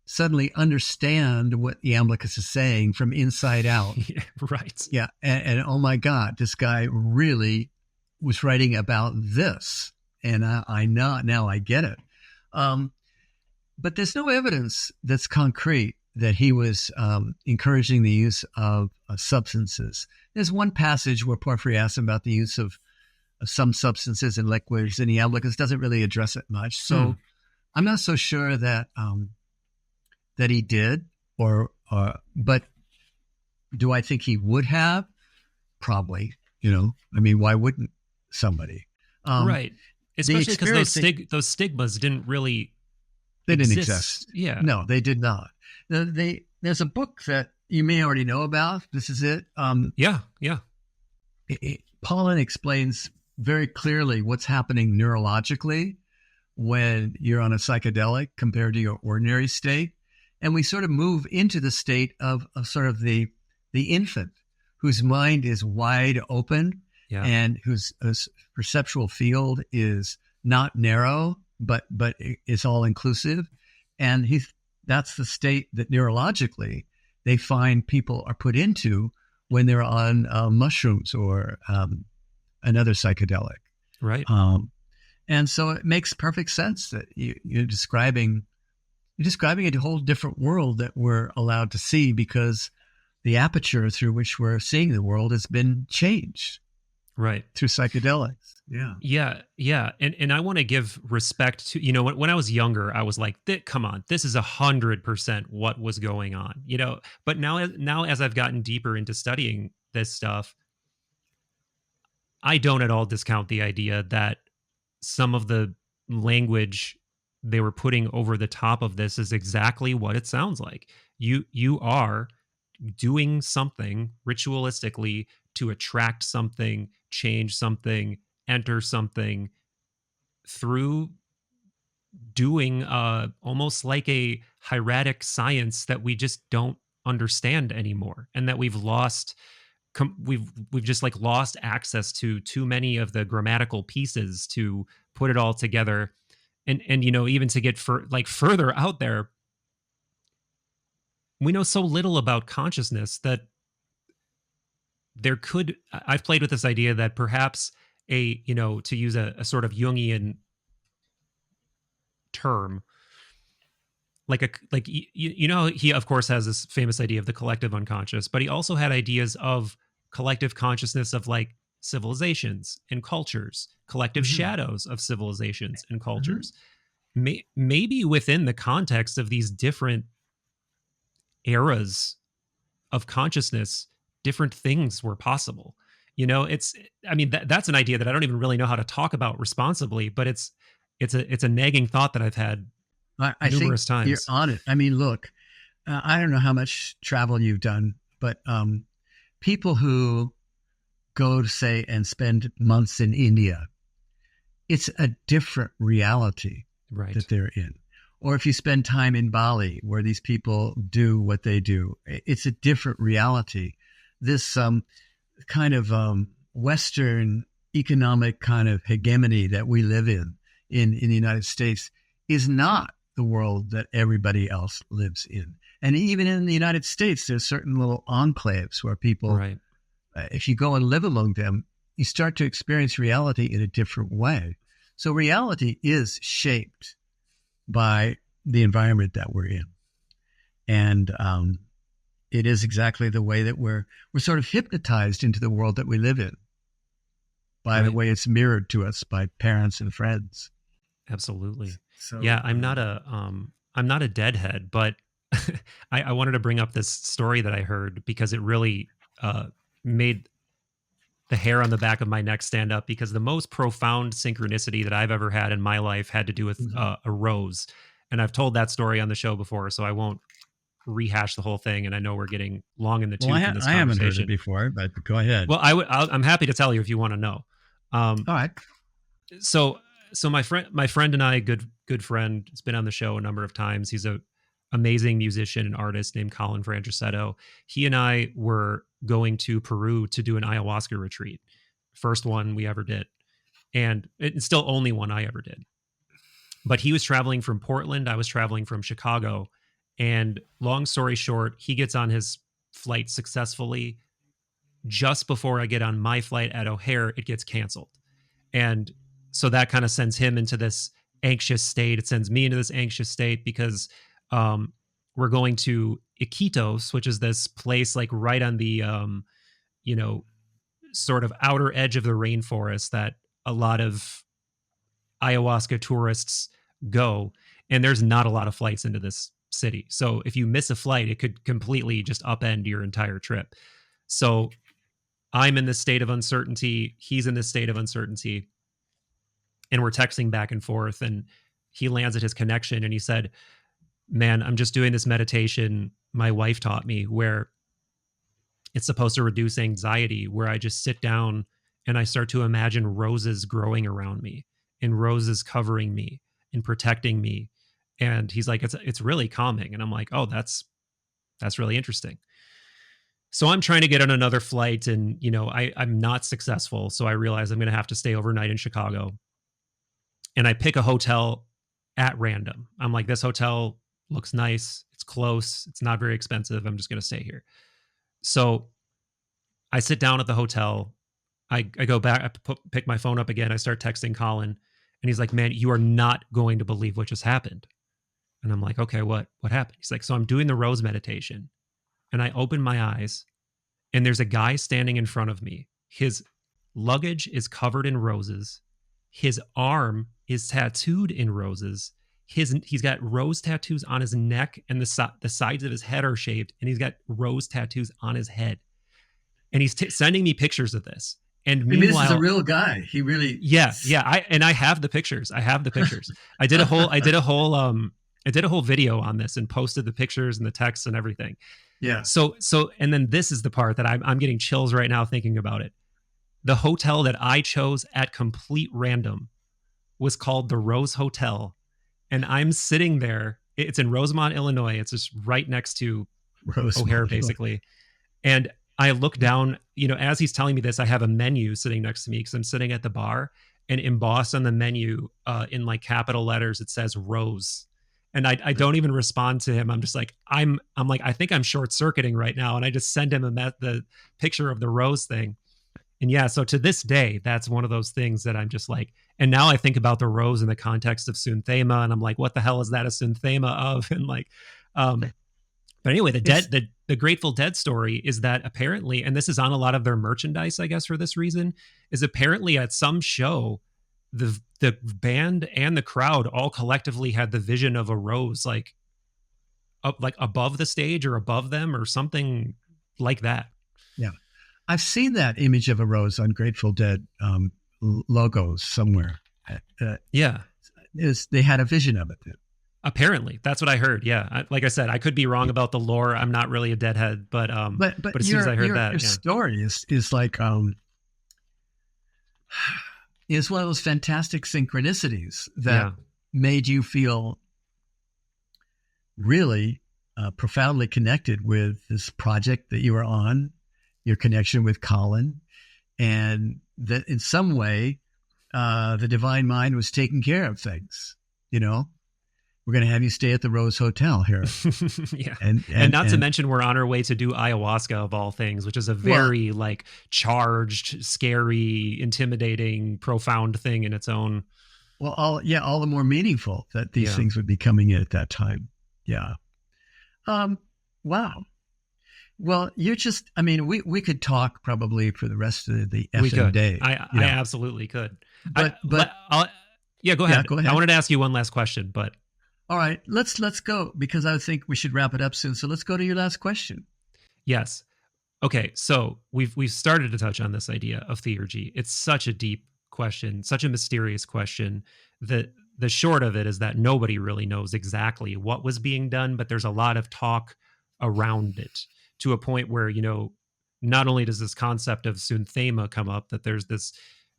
suddenly understand what Iamblichus is saying from inside out. Right. Yeah. And oh my God, this guy really was writing about this. And I know, now I get it. But there's no evidence that's concrete that he was encouraging the use of substances. There's one passage where Porphyry asks him about the use of some substances and liquids, and Iamblichus doesn't really address it much. So I'm not so sure that that he did, but do I think he would have? Probably. I mean, why wouldn't somebody? Right. Especially because those stigmas didn't really. They didn't exist. Yeah. No, they did not. There's a book that you may already know about. This is it. Yeah. Paulin explains very clearly what's happening neurologically when you're on a psychedelic compared to your ordinary state. And we sort of move into the state of sort of the infant whose mind is wide open and whose perceptual field is not narrow, but is all inclusive. And that's the state that neurologically they find people are put into when they're on mushrooms or another psychedelic. Right. And so it makes perfect sense that you're describing a whole different world that we're allowed to see, because the aperture through which we're seeing the world has been changed. Right. Through psychedelics. Yeah. And I want to give respect to, when I was younger, I was like, come on, this is 100% what was going on, but now as I've gotten deeper into studying this stuff, I don't at all discount the idea that some of the language they were putting over the top of this is exactly what it sounds like. You are doing something ritualistically to attract something, change something, enter something through doing almost like a hieratic science that we just don't understand anymore, and that we've lost we've just like lost access to too many of the grammatical pieces to put it all together. And you know, even to get further out there, we know so little about consciousness that I've played with this idea that perhaps to use a sort of Jungian term, he of course has this famous idea of the collective unconscious, but he also had ideas of collective consciousness of like civilizations and cultures, collective shadows of civilizations and cultures. Maybe within the context of these different eras of consciousness, different things were possible. That's an idea that I don't even really know how to talk about responsibly, but it's a nagging thought that I've had numerous times. You're on it. I mean, look, I don't know how much travel you've done, but people who go to say and spend months in India, it's a different reality that they're in. Or if you spend time in Bali, where these people do what they do, it's a different reality. This kind of Western economic kind of hegemony that we live in the United States is not the world that everybody else lives in. And even in the United States, there's certain little enclaves where people, if you go and live among them, you start to experience reality in a different way. So reality is shaped by the environment that we're in. And it is exactly the way that we're sort of hypnotized into the world that we live in by the way it's mirrored to us by parents and friends. Absolutely. So, yeah, I'm not a deadhead, but I wanted to bring up this story that I heard because it really made the hair on the back of my neck stand up, because the most profound synchronicity that I've ever had in my life had to do with a rose. And I've told that story on the show before, so I won't rehash the whole thing. And I know we're getting long in the tooth in this conversation. I haven't heard it before, but go ahead. Well, I'm happy to tell you if you want to know. All right. So my friend and I, good friend, has been on the show a number of times. He's a amazing musician and artist named Colin Francescetto. He and I were going to Peru to do an ayahuasca retreat. First one we ever did. And it's still only one I ever did. But he was traveling from Portland. I was traveling from Chicago. And long story short, he gets on his flight successfully. Just before I get on my flight at O'Hare, it gets canceled. And so that kind of sends him into this anxious state. It sends me into this anxious state because we're going to Iquitos, which is this place like right on the, sort of outer edge of the rainforest that a lot of ayahuasca tourists go. And there's not a lot of flights into this city. So if you miss a flight, it could completely just upend your entire trip. So I'm in this state of uncertainty. He's in this state of uncertainty. And we're texting back and forth. And he lands at his connection and he said, man, I'm just doing this meditation my wife taught me where it's supposed to reduce anxiety, where I just sit down and I start to imagine roses growing around me and roses covering me and protecting me. And he's like, it's really calming. And I'm like, oh, that's really interesting. So I'm trying to get on another flight and, I'm not successful. So I realize I'm going to have to stay overnight in Chicago. And I pick a hotel at random. I'm like, this hotel looks nice. It's close. It's not very expensive. I'm just going to stay here. So I sit down at the hotel. I go back, I pick my phone up again. I start texting Colin and he's like, man, you are not going to believe what just happened. And I'm like, okay, what happened? He's like, so I'm doing the rose meditation and I open my eyes and there's a guy standing in front of me. His luggage is covered in roses. His arm is tattooed in roses. He's got rose tattoos on his neck and the sides of his head are shaved and he's got rose tattoos on his head. And he's sending me pictures of this. And meanwhile, this is a real guy. He really, yeah. I have the pictures. I did a whole video on this and posted the pictures and the texts and everything. Yeah. So, and then this is the part that I'm getting chills right now thinking about it. The hotel that I chose at complete random was called the Rose Hotel. And I'm sitting there. It's in Rosemont, Illinois. It's just right next to O'Hare, basically. And I look down, as he's telling me this, I have a menu sitting next to me because I'm sitting at the bar, and embossed on the menu in like capital letters, it says rose. And I don't even respond to him. I'm just like, I'm like, I think I'm short circuiting right now. And I just send him the picture of the rose thing. And yeah, so to this day, that's one of those things that I'm just like, and now I think about the rose in the context of sunthema, and I'm like, what the hell is that a sunthema of? And like, but anyway, the Grateful Dead story is that apparently, and this is on a lot of their merchandise, I guess, for this reason, is apparently at some show, the band and the crowd all collectively had the vision of a rose, like up, like above the stage or above them or something like that. Yeah, I've seen that image of a rose on Grateful Dead logos somewhere. Yeah, they had a vision of it. Apparently, that's what I heard. Yeah, like I said, I could be wrong about the lore. I'm not really a Deadhead, but as soon as I heard that, your story is like is one of those fantastic synchronicities that made you feel really profoundly connected with this project that you were on, your connection with Colin, and that in some way the divine mind was taking care of things. We're going to have you stay at the Rose Hotel here. Yeah. And not to mention we're on our way to do ayahuasca of all things, which is a very like charged, scary, intimidating, profound thing in its own. Well, all the more meaningful that these things would be coming in at that time. Yeah. Wow. Well, we could talk probably for the rest of the effing day. I absolutely could. But go ahead. Yeah, go ahead. I wanted to ask you one last question, but. All right, let's go, because I think we should wrap it up soon. So let's go to your last question. Yes. Okay, so we've started to touch on this idea of theurgy. It's such a deep question, such a mysterious question, that the short of it is that nobody really knows exactly what was being done, but there's a lot of talk around it, to a point where, not only does this concept of sunthema come up, that there's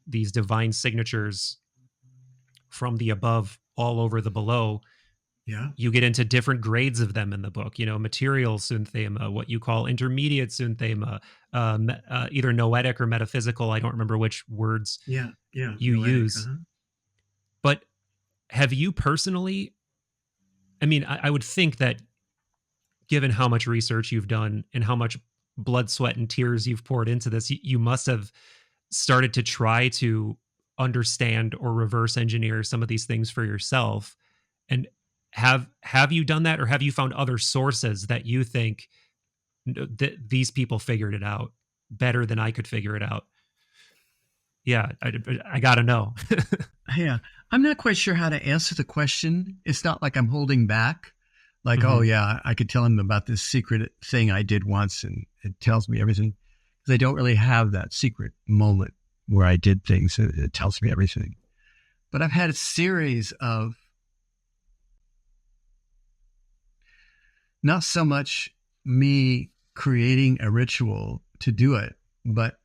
these divine signatures from the above all over the below. Yeah. You get into different grades of them in the book, material sunthema, what you call intermediate sunthema, either noetic or metaphysical. I don't remember which words you noetic, use. But have you personally, I would think that given how much research you've done and how much blood, sweat, and tears you've poured into this, you must have started to try to understand or reverse engineer some of these things for yourself. And have you done that, or have you found other sources that you think that these people figured it out better than I could figure it out? Yeah, I got to know. Yeah, I'm not quite sure how to answer the question. It's not like I'm holding back. Like, oh yeah, I could tell him about this secret thing I did once, and it tells me everything. Because I don't really have that secret moment where I did things. It tells me everything. But I've had a series of, not so much me creating a ritual to do it, but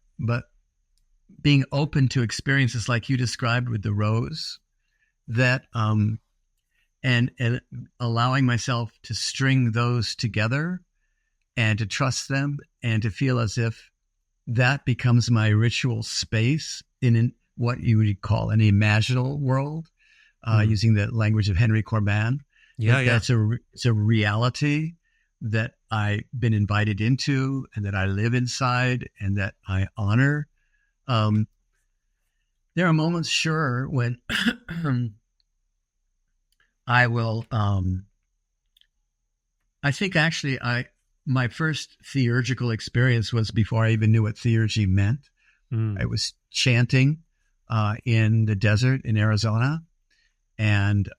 being open to experiences like you described with the rose, that and allowing myself to string those together and to trust them and to feel as if that becomes my ritual space in what you would call an imaginal world, using the language of Henry Corbin. It's a reality that I've been invited into and that I live inside and that I honor. There are moments, sure, when I will. I think actually, my first theurgical experience was before I even knew what theurgy meant. I was chanting in the desert in Arizona, and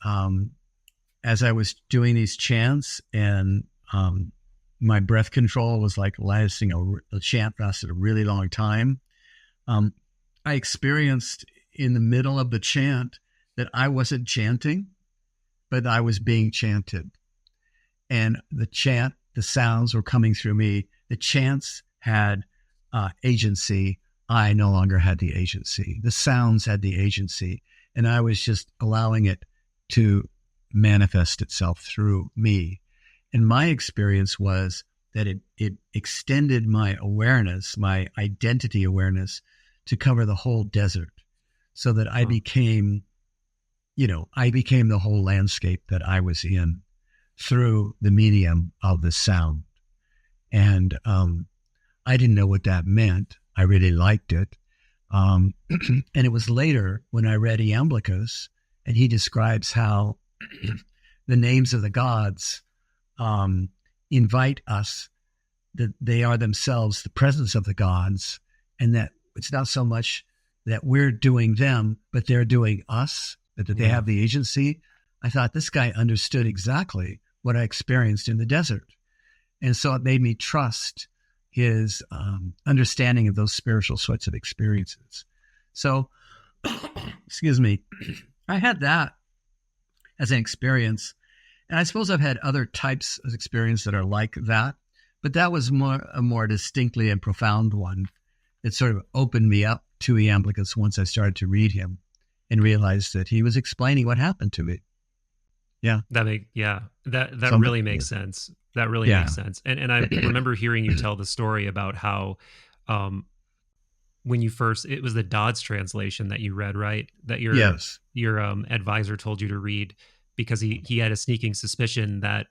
as I was doing these chants, and my breath control was like lasting the chant lasted a really long time. I experienced in the middle of the chant that I wasn't chanting, but I was being chanted. And the sounds were coming through me. The chants had agency. I no longer had the agency. The sounds had the agency. And I was just allowing it to manifest itself through me. And my experience was that it extended my awareness, my identity awareness, to cover the whole desert, so that I became, I became the whole landscape that I was in through the medium of the sound. And I didn't know what that meant. I really liked it. And it was later when I read Iamblichus, and he describes how the names of the gods invite us, that they are themselves the presence of the gods, and that it's not so much that we're doing them, but they're doing us, that they have the agency. I thought this guy understood exactly what I experienced in the desert. And so it made me trust his understanding of those spiritual sorts of experiences. So, excuse me, I had that as an experience. And I suppose I've had other types of experience that are like that, but that was a more distinctly and profound one. It sort of opened me up to Iamblichus once I started to read him and realized that he was explaining what happened to me. Yeah. That really makes sense. That really makes sense. And I remember hearing you tell the story about how when you first, it was the Dodds translation that you read, right? That your advisor told you to read, because he had a sneaking suspicion that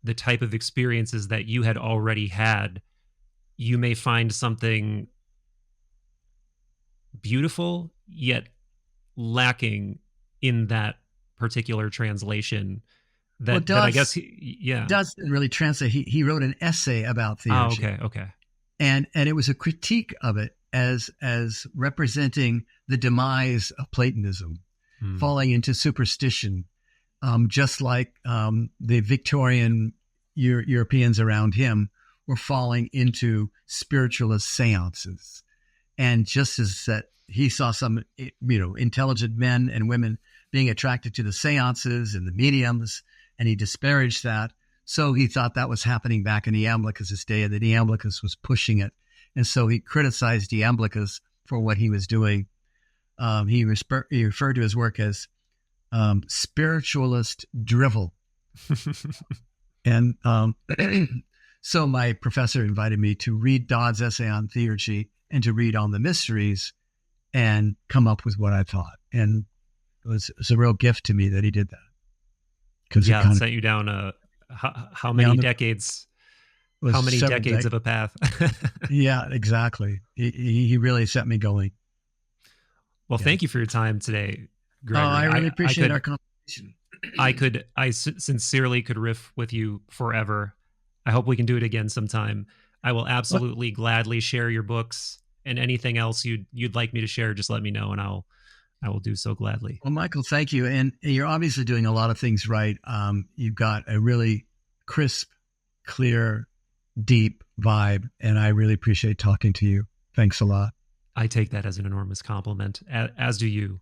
the type of experiences that you had already had, you may find something beautiful yet lacking in that particular translation. That I guess Dodds didn't really translate. He wrote an essay about theurgy. Okay. And it was a critique of it as representing the demise of Platonism, falling into superstition, just like the Victorian Europeans around him were falling into spiritualist seances. And just as that he saw some, intelligent men and women being attracted to the seances and the mediums, and he disparaged that. So he thought that was happening back in Iamblichus' day, and that Iamblichus was pushing it. And so he criticized Iamblichus for what he was doing. He referred to his work as spiritualist drivel. And so my professor invited me to read Dodd's essay on theurgy and to read on the mysteries and come up with what I thought. And it was a real gift to me that he did that. Because it sent you down how many decades? How many decades of a path? Yeah, exactly. He really set me going. Well, thank you for your time today, Gregory. I really appreciate our conversation. I sincerely could riff with you forever. I hope we can do it again sometime. I will absolutely gladly share your books, and anything else you'd like me to share, just let me know, and I will do so gladly. Well, Michael, thank you. And you're obviously doing a lot of things right. You've got a really crisp, clear, deep vibe, and I really appreciate talking to you. Thanks a lot. I take that as an enormous compliment, as do you.